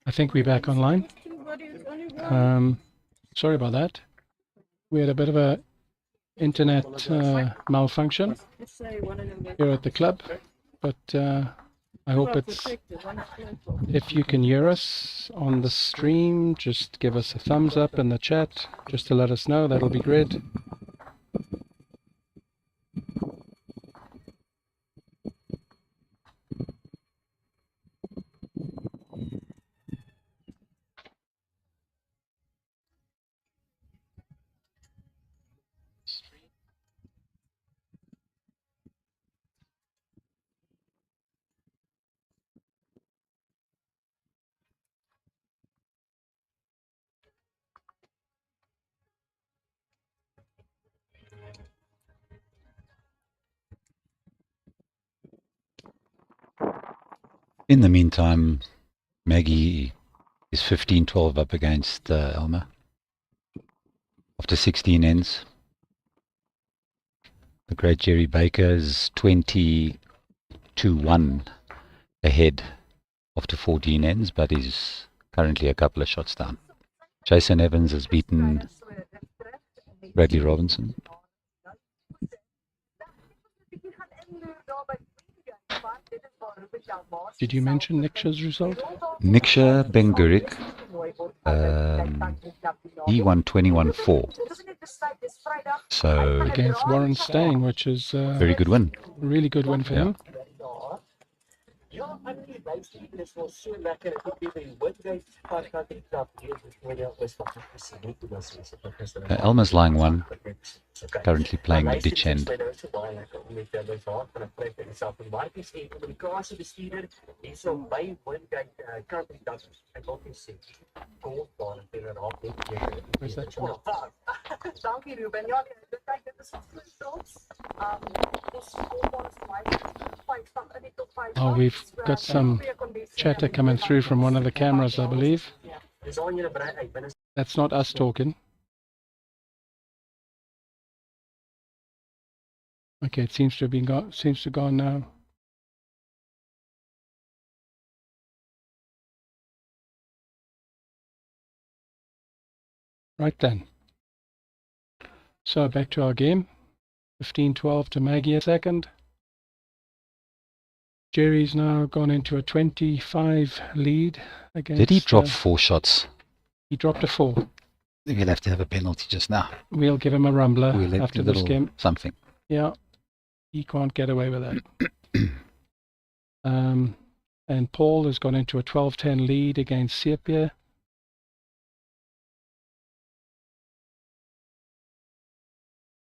Speaker 1: I think we're back online. Sorry about that. We had a bit of a internet malfunction here at the club, but I hope it's, if you can hear us on the stream, just give us a thumbs up in the chat just to let us know. That'll be great.
Speaker 2: In the meantime, Maggie is 15-12 up against Elma. After 16 ends. The great Jerry Baker is 20-1 ahead after 14 ends, but is currently a couple of shots down. Jason Evans has beaten Bradley Robinson.
Speaker 1: Did you mention Niksha's result?
Speaker 2: Niksha Bengurik, he won 21-4. So,
Speaker 1: Against Warren Stain, which is
Speaker 2: very good win.
Speaker 1: really good win for him.
Speaker 4: Ja, die luister is wel so lekker. Ek het weer die Wingate podcast geklap hier met jou was fantasties. Net toe was so.
Speaker 2: Elma's lying one, currently playing the ditch end.
Speaker 1: Where's that from?
Speaker 4: Dankie Ruben. Ja, kyk dit is ons
Speaker 1: Oh, we've got some chatter coming through from one of the cameras, I believe. That's not us talking. Okay, it seems to have been gone. Seems to have gone now. Right then. So back to our game. 15-12 to Maggie a second. Jerry's now gone into a 25 lead against...
Speaker 2: Did he drop 4 shots?
Speaker 1: He dropped a 4.
Speaker 2: He'll have to have a penalty just now.
Speaker 1: We'll give him a rumbler
Speaker 2: We'll let
Speaker 1: after
Speaker 2: a
Speaker 1: this
Speaker 2: little
Speaker 1: game.
Speaker 2: something.
Speaker 1: Yeah, he can't get away with that. And Paul has gone into a 12-10 lead against Sepia.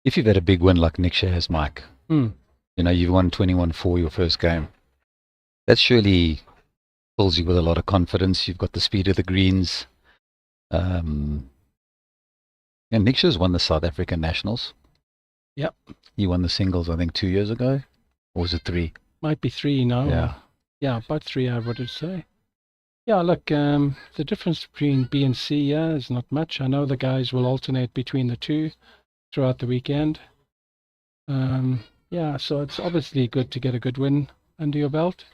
Speaker 2: If you've had a big win like Nick has, Mike,
Speaker 1: Mm.
Speaker 2: you know, you've won 21-4 your first game. That surely fills you with a lot of confidence. You've got the speed of the greens. And Nick has won the South African Nationals.
Speaker 1: Yep.
Speaker 2: He won the singles, I think, 2 years ago. Or was it 3?
Speaker 1: Might be 3 now.
Speaker 2: Yeah.
Speaker 1: Yeah, about 3, I would say. Yeah, look, the difference between B and C is not much. I know the guys will alternate between the two throughout the weekend. Yeah, so it's obviously good to get a good win under your belt.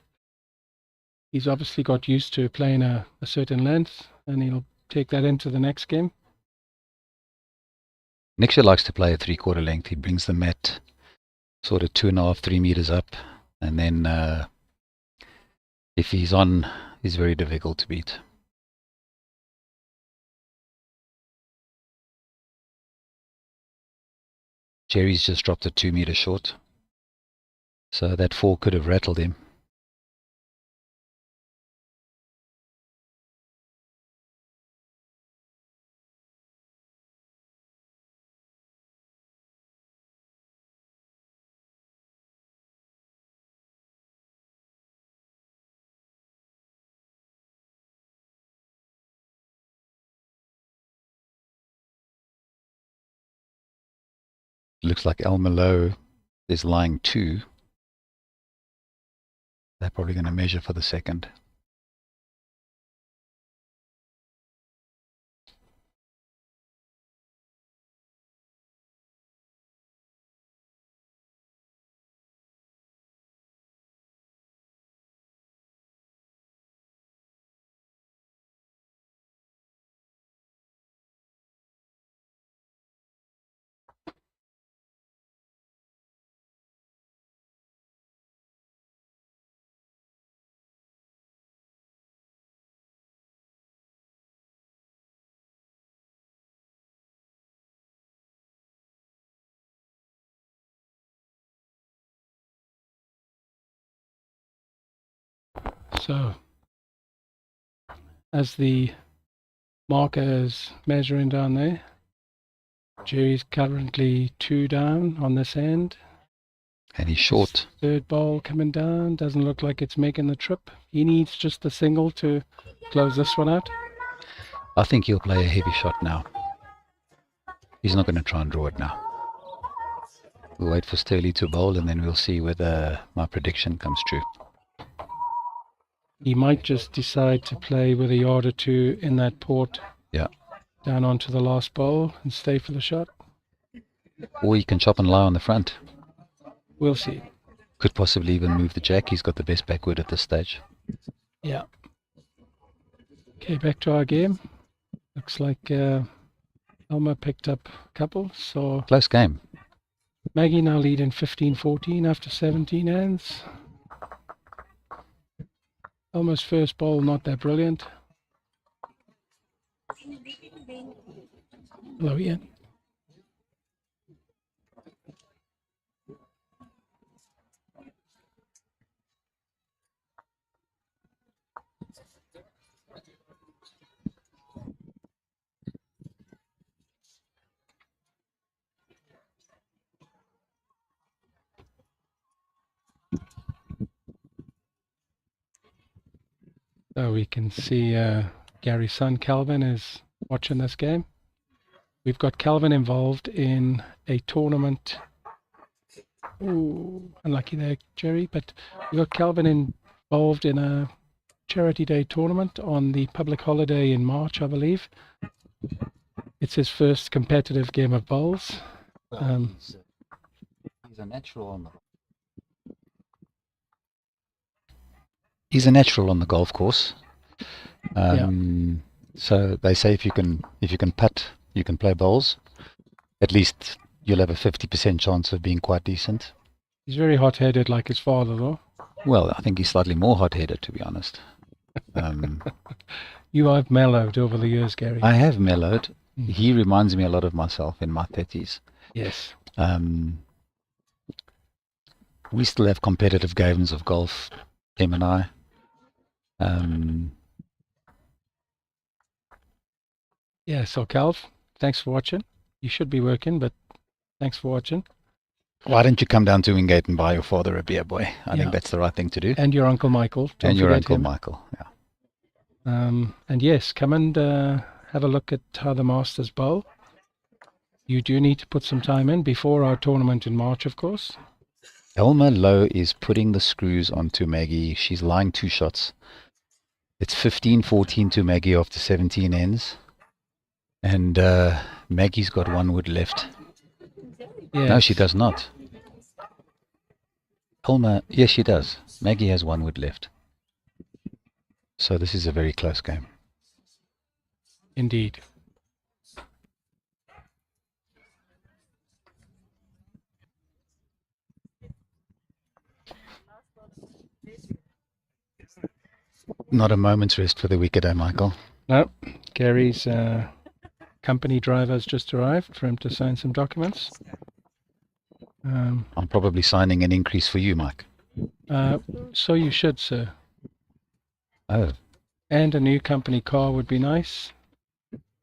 Speaker 1: He's obviously got used to playing a certain length, and he'll take that into the next game.
Speaker 2: Nick likes to play a 3/4 length. He brings the mat sort of 2.5, 3 meters up. And then if he's on, he's very difficult to beat. Jerry's just dropped a 2 meter short. So that 4 could have rattled him. Looks like Elma Louw is lying 2. They're probably going to measure for the second.
Speaker 1: So, as the marker is measuring down there, Jerry's currently 2 down on this end.
Speaker 2: And he's short.
Speaker 1: Third ball coming down, doesn't look like it's making the trip. He needs just a single to close this one out.
Speaker 2: I think he'll play a heavy shot now. He's not going to try and draw it now. We'll wait for Sturley to bowl and then we'll see whether my prediction comes true.
Speaker 1: He might just decide to play with a yard or 2 in that port.
Speaker 2: Yeah.
Speaker 1: Down onto the last bowl and stay for the shot.
Speaker 2: Or he can chop and lie on the front.
Speaker 1: We'll see.
Speaker 2: Could possibly even move the jack. He's got the best backward at this stage.
Speaker 1: Yeah. Okay, back to our game. Looks like Elma picked up a couple. So
Speaker 2: Close game.
Speaker 1: Maggie now leading 15-14 after 17 ends. Elma's first ball not that brilliant. Hello, Ian. So we can see Gary's son Calvin is watching this game. We've got Calvin involved in a tournament. Ooh, unlucky there, Jerry. But we've got Calvin involved in a charity day tournament on the public holiday in March, I believe. It's his first competitive game of bowls.
Speaker 2: He's a natural on the golf course. So they say if you can putt, you can play bowls. At least you'll have a 50% chance of being quite decent.
Speaker 1: He's very hot-headed like his father, though.
Speaker 2: Well, I think he's slightly more hot-headed, to be honest.
Speaker 1: You have mellowed over the years, Gary.
Speaker 2: I have mellowed.
Speaker 1: Mm.
Speaker 2: He reminds me a lot of myself in my 30s.
Speaker 1: Yes.
Speaker 2: We still have competitive games of golf, him and I.
Speaker 1: Yeah, so Calv, thanks for watching. You should be working, but thanks for watching.
Speaker 2: Why don't you come down to Wingate and buy your father a beer, boy? I
Speaker 1: Yeah.
Speaker 2: think that's the right thing to do.
Speaker 1: And your Uncle Michael. Don't
Speaker 2: And your
Speaker 1: forget
Speaker 2: Uncle
Speaker 1: him.
Speaker 2: Michael, yeah.
Speaker 1: And yes, come and have a look at how the Masters bowl. You do need to put some time in before our tournament in March, of course.
Speaker 2: Elma Louw is putting the screws onto Maggie. She's lying 2 shots. It's 15-14 to Maggie after 17 ends. And Maggie's got 1 wood left.
Speaker 1: Yes.
Speaker 2: No, she does not. Elma, yes, she does. Maggie has 1 wood left. So this is a very close game.
Speaker 1: Indeed.
Speaker 2: Not a moment's rest for the wicked, eh, Michael?
Speaker 1: No, Gary's company driver has just arrived for him to sign some documents.
Speaker 2: I'm probably signing an increase for you, Mike.
Speaker 1: So you should, sir.
Speaker 2: Oh,
Speaker 1: And a new company car would be nice.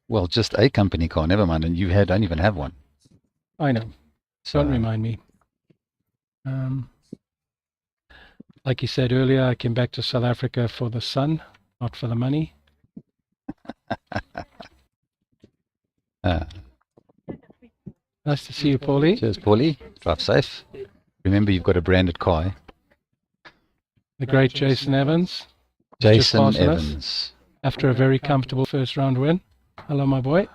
Speaker 2: well, just a company car, never mind. And you don't even have one.
Speaker 1: I know.
Speaker 2: So,
Speaker 1: Don't remind me. Like you said earlier, I came back to South Africa for the sun, not for the money. Nice to see you, Paulie.
Speaker 2: Cheers, Paulie. Drive safe. Remember, you've got a branded car, eh?
Speaker 1: The great Jason Evans. Just
Speaker 2: Jason
Speaker 1: passing us
Speaker 2: Evans.
Speaker 1: after a very comfortable first round win. Hello, my boy.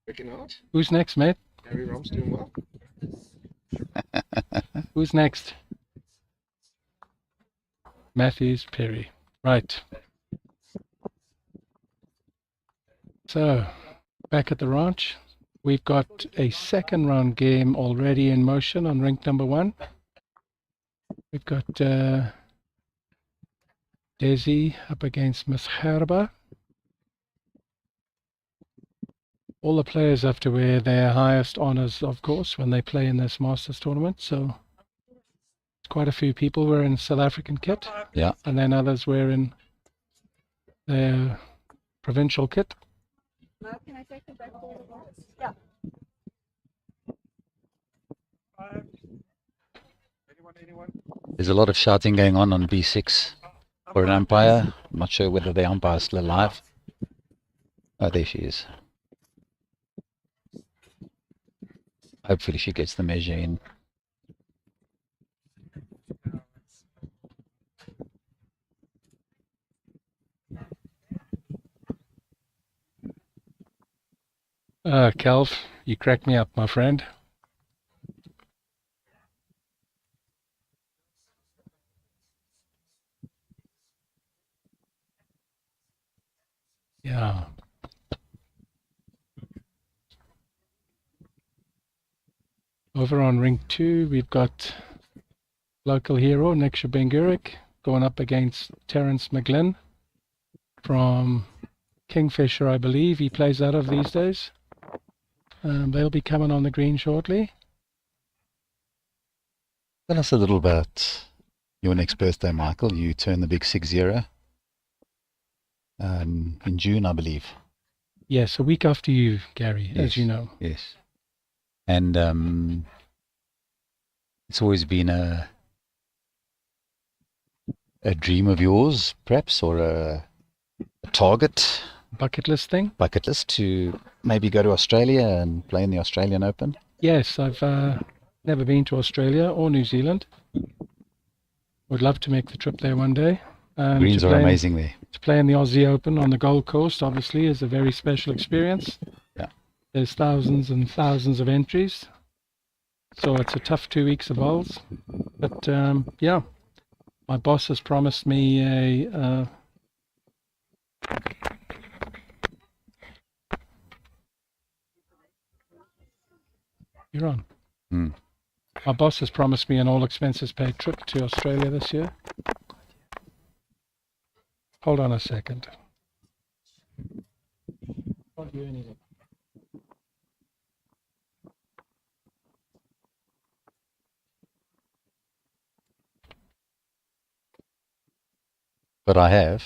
Speaker 3: Working out.
Speaker 1: Who's next, mate?
Speaker 3: Gary Rom's doing well.
Speaker 1: Who's next? Matthews Perry. Right. So, back at the ranch, we've got a second round game already in motion on rink number 1. We've got Desi up against Miss Herba. All the players have to wear their highest honors, of course, when they play in this Masters tournament. So, quite a few people wearing South African kit.
Speaker 2: Yeah.
Speaker 1: And then others wearing their provincial kit.
Speaker 5: Can I take them back to the box? Yeah.
Speaker 3: Anyone?
Speaker 2: There's a lot of shouting going on B6 for an umpire. I'm not sure whether the umpire is still alive. Oh, there she is. Hopefully she gets the measure in.
Speaker 1: Calv, you cracked me up, my friend. Yeah. Over on rink 2, we've got local hero Nick Shabengurik going up against Terence McGlynn from Kingfisher, I believe he plays out of these days. They'll be coming on the green shortly.
Speaker 2: Tell us a little about your next birthday, Michael. You turn the big 6-0 in June, I believe.
Speaker 1: Yes, a week after you, Gary, as you know.
Speaker 2: Yes. And it's always been a dream of yours, perhaps, or a target,
Speaker 1: Bucket list thing?
Speaker 2: bucket list to maybe go to Australia and play in the Australian Open?
Speaker 1: Yes, I've never been to Australia or New Zealand. Would love to make the trip there one day.
Speaker 2: Greens are amazing there.
Speaker 1: To play in the Aussie Open on the Gold Coast, obviously, is a very special experience.
Speaker 2: Yeah.
Speaker 1: There's thousands and thousands of entries. So it's a tough 2 weeks of bowls. But, yeah, my boss has promised me a You're on.
Speaker 2: Hmm.
Speaker 1: My boss has promised me an all expenses paid trip to Australia this year. Hold on a second. Can't hear anything.
Speaker 2: But I have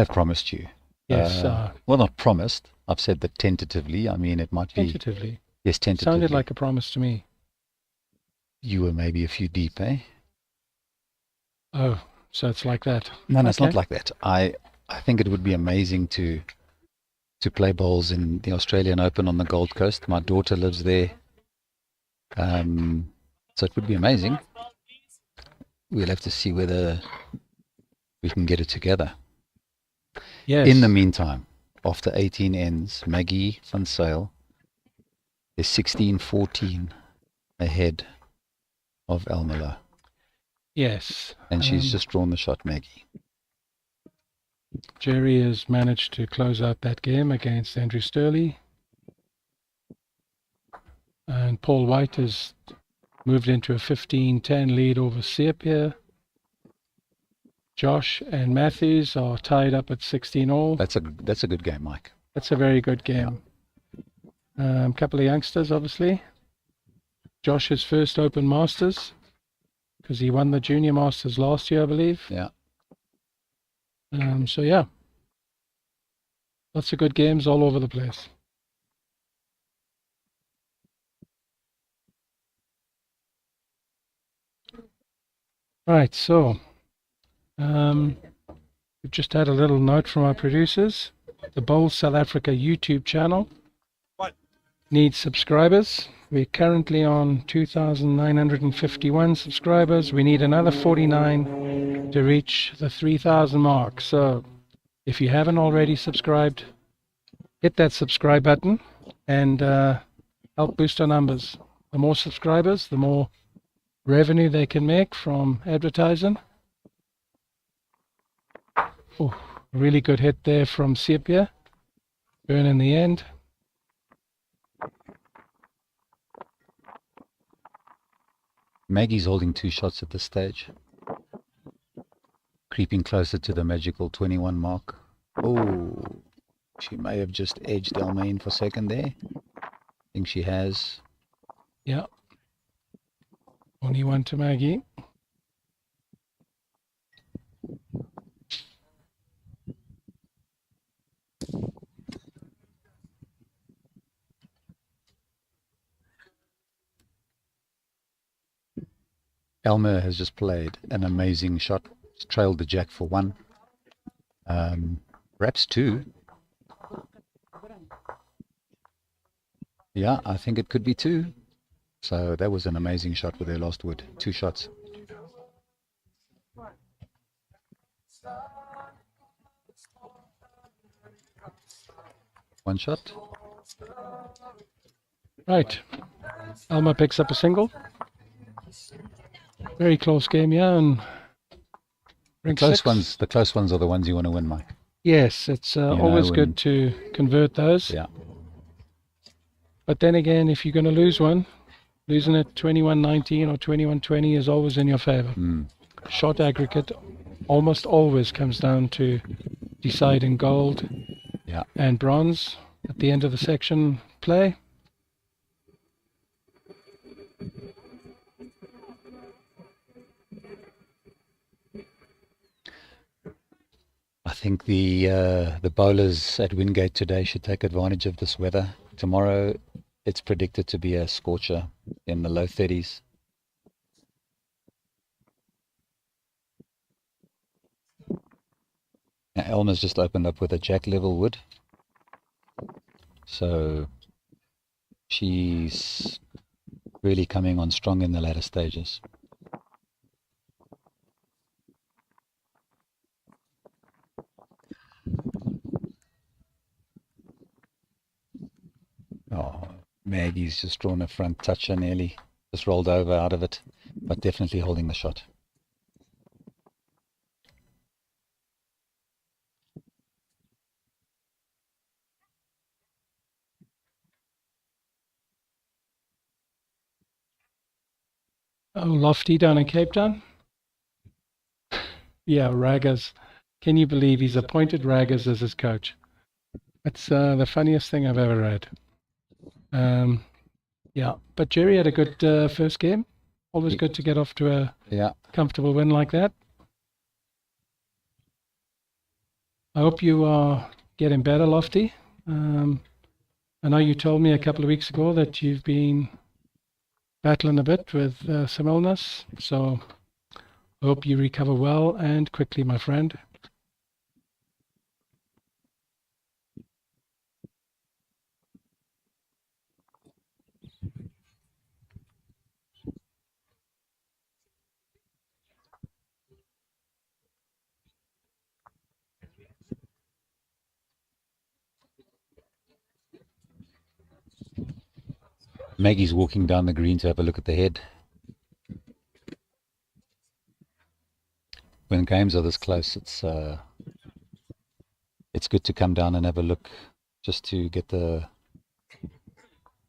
Speaker 2: promised you.
Speaker 1: Yes,
Speaker 2: Well, not promised. I've said that tentatively. I mean, it might be.
Speaker 1: tentatively.
Speaker 2: Yes, tentatively.
Speaker 1: Sounded like a promise to me.
Speaker 2: You were maybe a few deep, eh?
Speaker 1: Oh, so it's like that.
Speaker 2: No, it's
Speaker 1: Okay.
Speaker 2: not like that. I think it would be amazing to play bowls in the Australian Open on the Gold Coast. My daughter lives there. So it would be amazing. We'll have to see whether we can get it together.
Speaker 1: Yes.
Speaker 2: In the meantime, after 18 ends, Maggie van Zyl is 16-14 ahead of Elma.
Speaker 1: Yes.
Speaker 2: And she's just drawn the shot, Maggie.
Speaker 1: Jerry has managed to close out that game against Andrew Sturley. And Paul White has moved into a 15-10 lead over Sepia. Josh and Matthews are tied up at 16 all.
Speaker 2: That's a good game, Mike.
Speaker 1: That's a very good game. Couple of youngsters, obviously. Josh's first Open Masters, because he won the Junior Masters last year, I believe.
Speaker 2: Yeah.
Speaker 1: So yeah, lots of good games all over the place. Right, so we've just had a little note from our producers. The Bowl South Africa YouTube channel needs subscribers. We're currently on 2,951 subscribers. We need another 49 to reach the 3,000 mark. So if you haven't already subscribed, hit that subscribe button and help boost our numbers. The more subscribers, the more revenue they can make from advertising. Oh, really good hit there from Sepia. Burn in the end.
Speaker 2: Maggie's holding 2 shots at this stage. Creeping closer to the magical 21 mark. Oh, she may have just edged Elma in for second there. I think she has.
Speaker 1: Yeah. Only one to Maggie.
Speaker 2: Elma has just played an amazing shot. She's trailed the jack for 1. Perhaps 2. Yeah, I think it could be 2. So that was an amazing shot with her last wood. 2 shots. One shot.
Speaker 1: Right. Elma picks up a single. Very close game, yeah. And
Speaker 2: The close ones are the ones you want to win, Mike.
Speaker 1: Yes, it's always good to convert those.
Speaker 2: Yeah.
Speaker 1: But then again, if you're going to lose one, losing it 21-19 or 21-20 is always in your favor. Shot aggregate almost always comes down to deciding gold and bronze at the end of the section play.
Speaker 2: I think the bowlers at Wingate today should take advantage of this weather. Tomorrow it's predicted to be a scorcher in the low 30s. Now, Elma's just opened up with a jack level wood. So she's really coming on strong in the latter stages. Oh, Maggie's just drawn a front toucher nearly. Just rolled over out of it, but definitely holding the shot.
Speaker 1: Oh, Lofty down in Cape Town? Yeah, Raggers. Can you believe he's appointed Raggers as his coach? That's the funniest thing I've ever read. Yeah, but Jerry had a good first game. Always good to get off to a
Speaker 2: Yeah.
Speaker 1: comfortable win like that. I hope you are getting better, Lofty. I know you told me a couple of weeks ago that you've been battling a bit with some illness, so I hope you recover well and quickly, my friend.
Speaker 2: Maggie's walking down the green to have a look at the head. When games are this close, it's good to come down and have a look, just to get the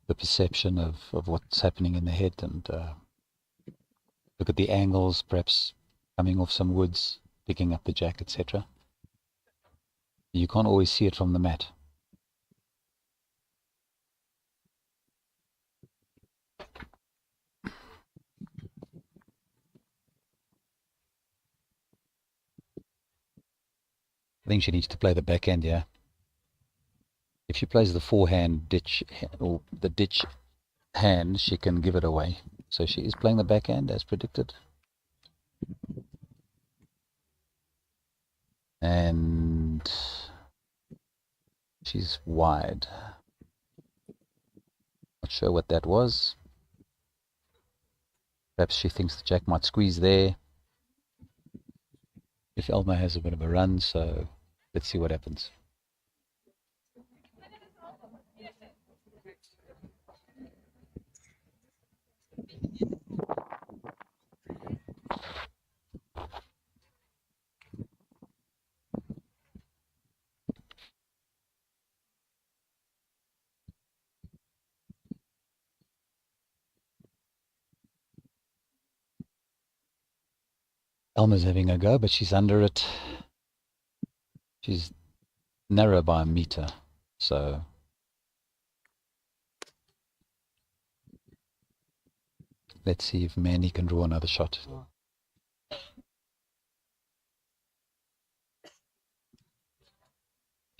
Speaker 2: perception of what's happening in the head, and look at the angles, perhaps coming off some woods, picking up the jack, etc. You can't always see it from the mat. I think she needs to play the backhand, yeah. If she plays the forehand ditch, or the ditch hand, she can give it away. So she is playing the backhand as predicted. And she's wide. Not sure what that was. Perhaps she thinks the jack might squeeze there if Elma has a bit of a run, so let's see what happens. Elma's having a go, but she's under it. She's narrow by a meter, so let's see if Manny can draw another shot.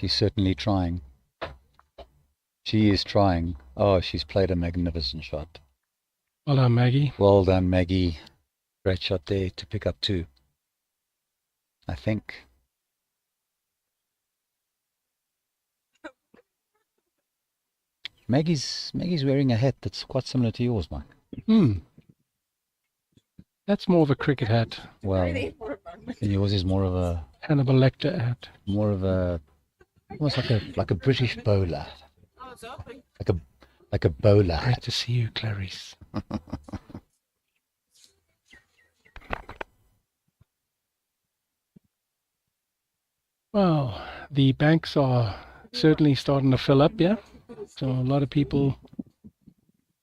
Speaker 2: She's certainly trying. She is trying. Oh, she's played a magnificent shot.
Speaker 1: Well done, Maggie.
Speaker 2: Well done, Maggie. Great shot there to pick up two, I think. Maggie's wearing a hat that's quite similar to yours, Mike.
Speaker 1: That's more of a cricket hat.
Speaker 2: Well, and yours is more of a
Speaker 1: Hannibal Lecter hat.
Speaker 2: more of a almost like a British bowler, like a bowler.
Speaker 1: Great to see you, Clarice. Well, the banks are certainly starting to fill up, yeah? So a lot of people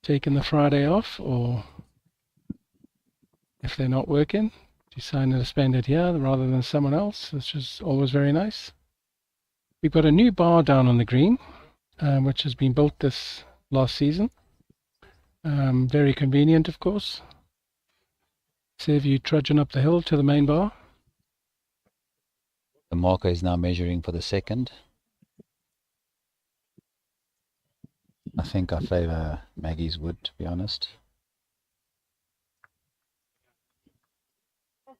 Speaker 1: taking the Friday off, or if they're not working, deciding to spend it here rather than someone else, which is always very nice. We've got a new bar down on the green, which has been built this last season. Very convenient, of course. Save you trudging up the hill to the main bar.
Speaker 2: The marker is now measuring for the second. I think I favour Maggie's wood, to be honest.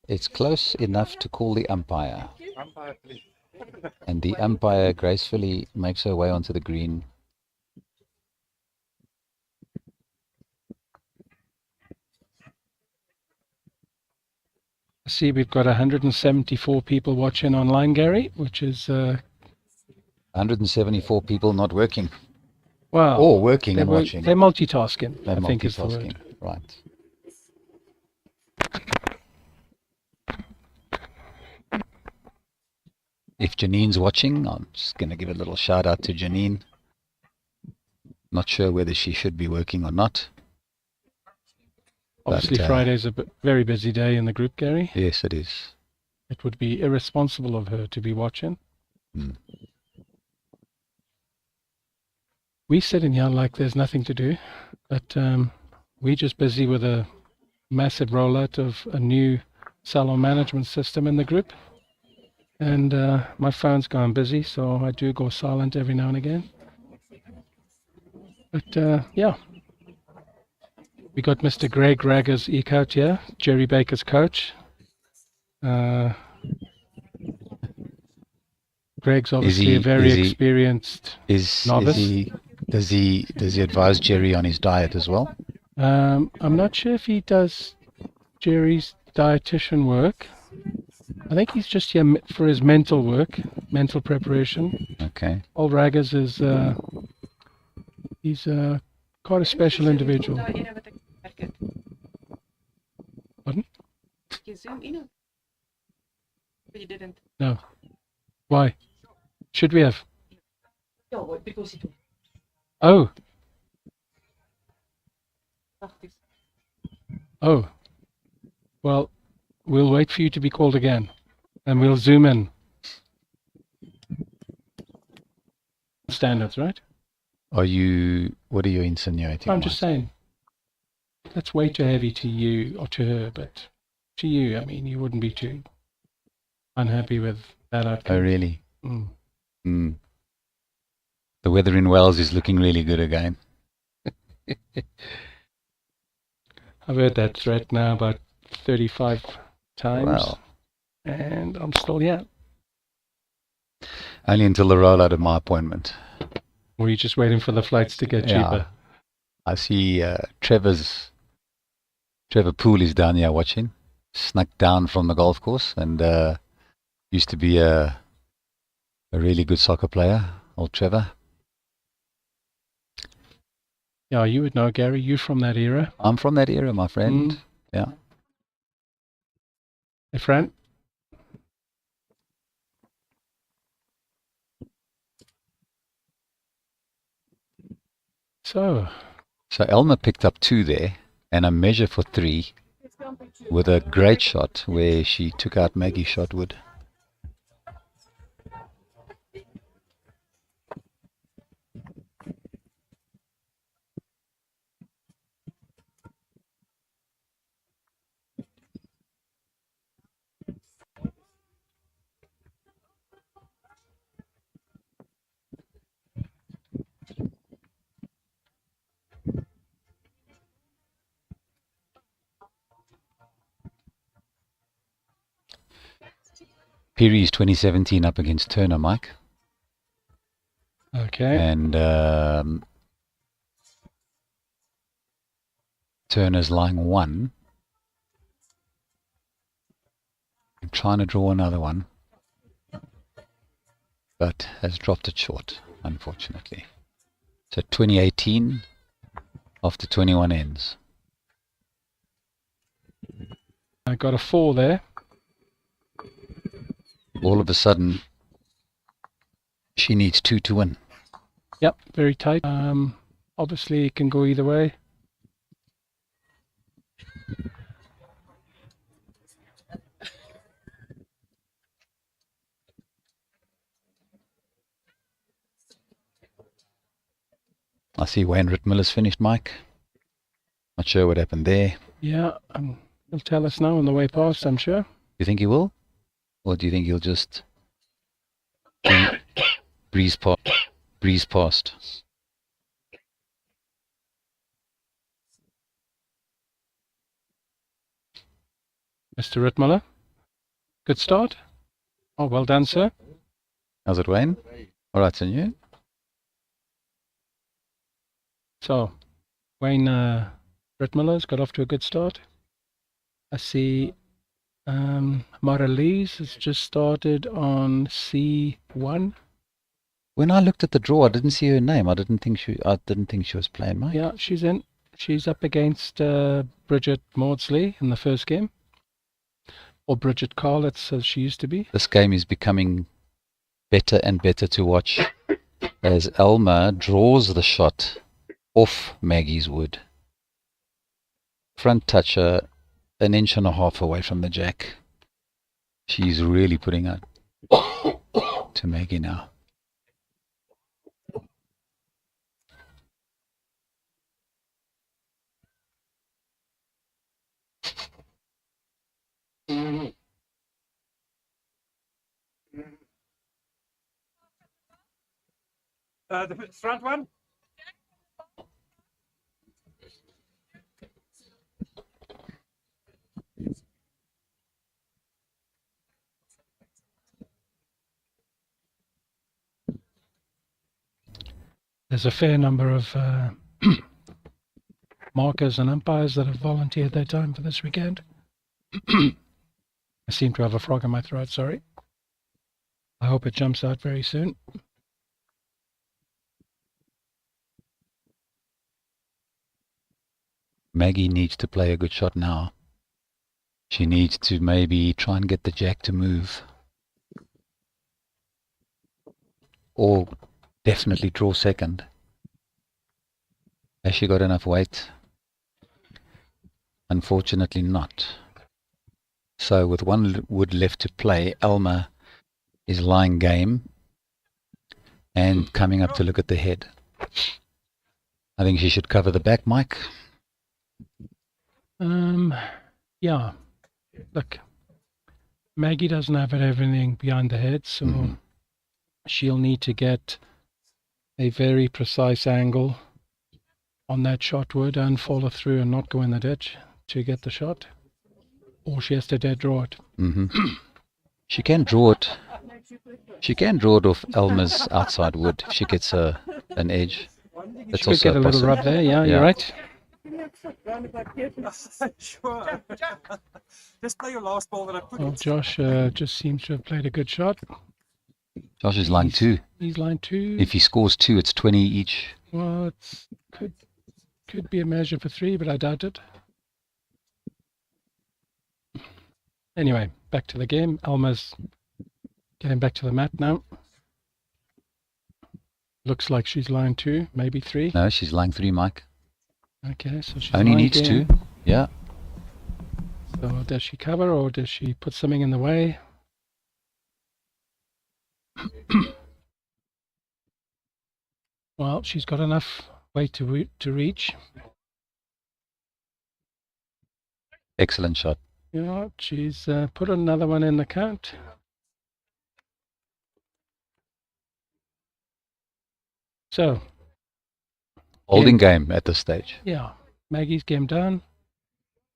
Speaker 2: It's close enough to call the umpire.
Speaker 3: Umpire, please.
Speaker 2: And the umpire gracefully makes her way onto the green.
Speaker 1: I see we've got 174 people watching online, Gary, which is
Speaker 2: 174 people not working.
Speaker 1: wow.
Speaker 2: Or working and watching.
Speaker 1: They're multitasking,
Speaker 2: They're
Speaker 1: I think is the
Speaker 2: multitasking.
Speaker 1: word.
Speaker 2: Right. If Janine's watching, I'm just going to give a little shout out to Janine. Not sure whether she should be working or not.
Speaker 1: Obviously,
Speaker 2: But,
Speaker 1: Friday's a very busy day in the group, Gary.
Speaker 2: Yes, it is.
Speaker 1: It would be irresponsible of her to be watching.
Speaker 2: Mm.
Speaker 1: We sit in here like there's nothing to do, but we're just busy with a massive rollout of a new salon management system in the group. And my phone's gone busy, so I do go silent every now and again. But yeah, we got Mr. Greg Ragger's e-coach here, Jerry Baker's coach. Greg's obviously a very experienced novice.
Speaker 2: Does he advise Jerry on his diet as well?
Speaker 1: I'm not sure if he does Jerry's dietitian work. I think he's just here for his mental work, mental preparation.
Speaker 2: Okay.
Speaker 1: Old Raggers is he's quite a special individual. Pardon?
Speaker 5: You zoom in, but you didn't.
Speaker 1: No. Why? Should we have?
Speaker 4: Ja, because it
Speaker 1: Oh.
Speaker 5: Practice.
Speaker 1: Oh. Well, we'll wait for you to be called again, and we'll zoom in. Standards, right?
Speaker 2: What are you insinuating?
Speaker 1: I'm just saying. That's way too heavy to you or to her, but to you, I mean, you wouldn't be too unhappy with that outcome.
Speaker 2: Oh, really?
Speaker 1: Mm.
Speaker 2: Mm. The weather in Wales is looking really good again.
Speaker 1: I've heard that threat now about 35 times,
Speaker 2: Wow.
Speaker 1: and I'm still here.
Speaker 2: Only until the rollout of my appointment.
Speaker 1: Or are you just waiting for the flights to get
Speaker 2: Yeah.
Speaker 1: cheaper?
Speaker 2: I see Trevor Poole is down here watching. Snuck down from the golf course and used to be a really good soccer player, old Trevor.
Speaker 1: Yeah, you would know, Gary. You from that era.
Speaker 2: I'm from that era, my friend.
Speaker 1: Mm.
Speaker 2: Yeah.
Speaker 1: Hey, friend. So
Speaker 2: Elma picked up 2 there and a measure for 3 with a great shot where she took out Maggie Shotwood. Peary's 2017 up against Turner, Mike.
Speaker 1: okay.
Speaker 2: And Turner's lying 1. I'm trying to draw another one, but has dropped it short, unfortunately. So 2018 after 21 ends.
Speaker 1: I got a 4 there.
Speaker 2: All of a sudden, she needs 2 to win.
Speaker 1: Yep, very tight. Obviously, it can go either way.
Speaker 2: I see Wayne Rittmiller's finished, Mike. Not sure what happened there.
Speaker 1: Yeah, he'll tell us now on the way past, I'm sure.
Speaker 2: You think he will? Or do you think he'll just breeze past?
Speaker 1: Mr. Rittmuller, good start. Oh, well done, sir.
Speaker 2: How's it, Wayne? All right, and you?
Speaker 1: So, Wayne Rittmuller's got off to a good start. I see Maralise has just started on C1.
Speaker 2: When I looked at the draw, I didn't see her name. I didn't think she was playing, Mike.
Speaker 1: Yeah, she's in. She's up against Bridget Maudsley in the first game. Or Bridget Carlitz, as she used to be.
Speaker 2: This game is becoming better and better to watch as Elma draws the shot off Maggie's wood. front toucher an inch and a half away from the jack. She's really putting out to Maggie now.
Speaker 3: The front one.
Speaker 1: There's a fair number of markers and umpires that have volunteered their time for this weekend. I seem to have a frog in my throat, sorry. I hope it jumps out very soon.
Speaker 2: Maggie needs to play a good shot now. She needs to maybe try and get the jack to move. Or definitely draw second. Has she got enough weight? Unfortunately not. So with one wood left to play, Elma is lying game and coming up to look at the head. I think she should cover the back, Mike.
Speaker 1: Yeah. Look, Maggie doesn't have everything behind the head, so she'll need to get a very precise angle on that shot wood and follow through and not go in the ditch to get the shot, or she has to dead draw it.
Speaker 2: She can draw it. She can draw it off Elma's outside wood if she gets an edge. That's
Speaker 1: She could get a little rub there. Yeah, you're right.
Speaker 3: Sure. Just play your last ball that I put
Speaker 1: Well,
Speaker 3: in.
Speaker 1: Josh just seems to have played a good shot.
Speaker 2: Josh is line 2.
Speaker 1: He's line 2.
Speaker 2: If he scores 2, it's 20 each.
Speaker 1: Well, it could be a measure for 3, but I doubt it. Anyway, back to the game. Elma's getting back to the mat now. Looks like she's line 2, maybe 3.
Speaker 2: No, she's line 3, Mike.
Speaker 1: Okay, so she's
Speaker 2: Only
Speaker 1: line
Speaker 2: needs
Speaker 1: game.
Speaker 2: 2. Yeah.
Speaker 1: So does she cover or does she put something in the way? Well, she's got enough weight to reach.
Speaker 2: Excellent shot.
Speaker 1: You know, she's put another one in the count. So,
Speaker 2: Holding game at this stage.
Speaker 1: yeah, Maggie's game done.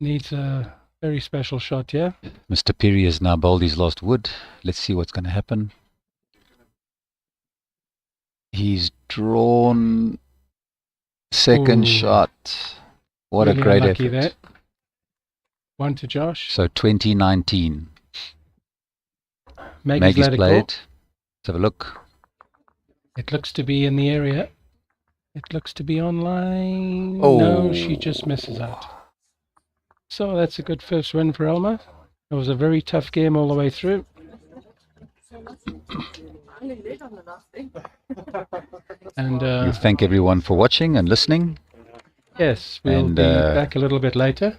Speaker 1: Needs a very special shot here.
Speaker 2: Mr. Perry has now bowled his last wood. Let's see what's going to happen. He's drawn second
Speaker 1: Ooh.
Speaker 2: shot. What
Speaker 1: Really
Speaker 2: a great
Speaker 1: unlucky
Speaker 2: effort.
Speaker 1: there. One to Josh.
Speaker 2: So 2019.
Speaker 1: Maggie's let it
Speaker 2: played.
Speaker 1: go.
Speaker 2: Let's have a look.
Speaker 1: It looks to be in the area. It looks to be online.
Speaker 2: Oh.
Speaker 1: No, she just misses out. So that's a good first win for Elma. It was a very tough game all the way through. And
Speaker 2: We thank everyone for watching and listening.
Speaker 1: yes, we'll
Speaker 2: and,
Speaker 1: be back a little bit later.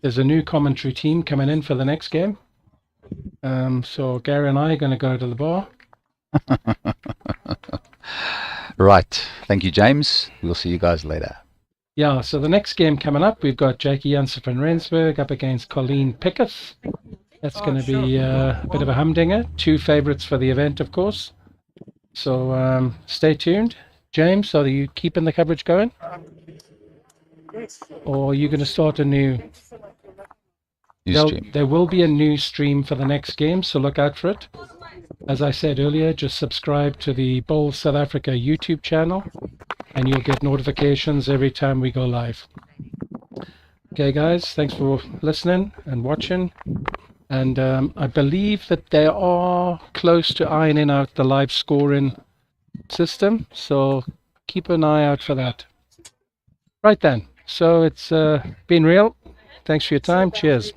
Speaker 1: There's a new commentary team coming in for the next game. So Gary and I are going to go to the bar.
Speaker 2: Right. Thank you, James. We'll see you guys later.
Speaker 1: Yeah, so the next game coming up, we've got Jackie Jansen van Rensburg up against Colleen Pickett. That's going to be a bit of a humdinger. 2 favourites for the event, of course. So stay tuned. James, are you keeping the coverage going? Or are you going to start a new...
Speaker 2: Stream.
Speaker 1: There will be a new stream for the next game, so look out for it. As I said earlier, just subscribe to the Bowl South Africa YouTube channel and you'll get notifications every time we go live. Okay, guys, thanks for listening and watching. And I believe that they are close to ironing out the live scoring system, so keep an eye out for that. Right then, so it's been real. Thanks for your time. Cheers.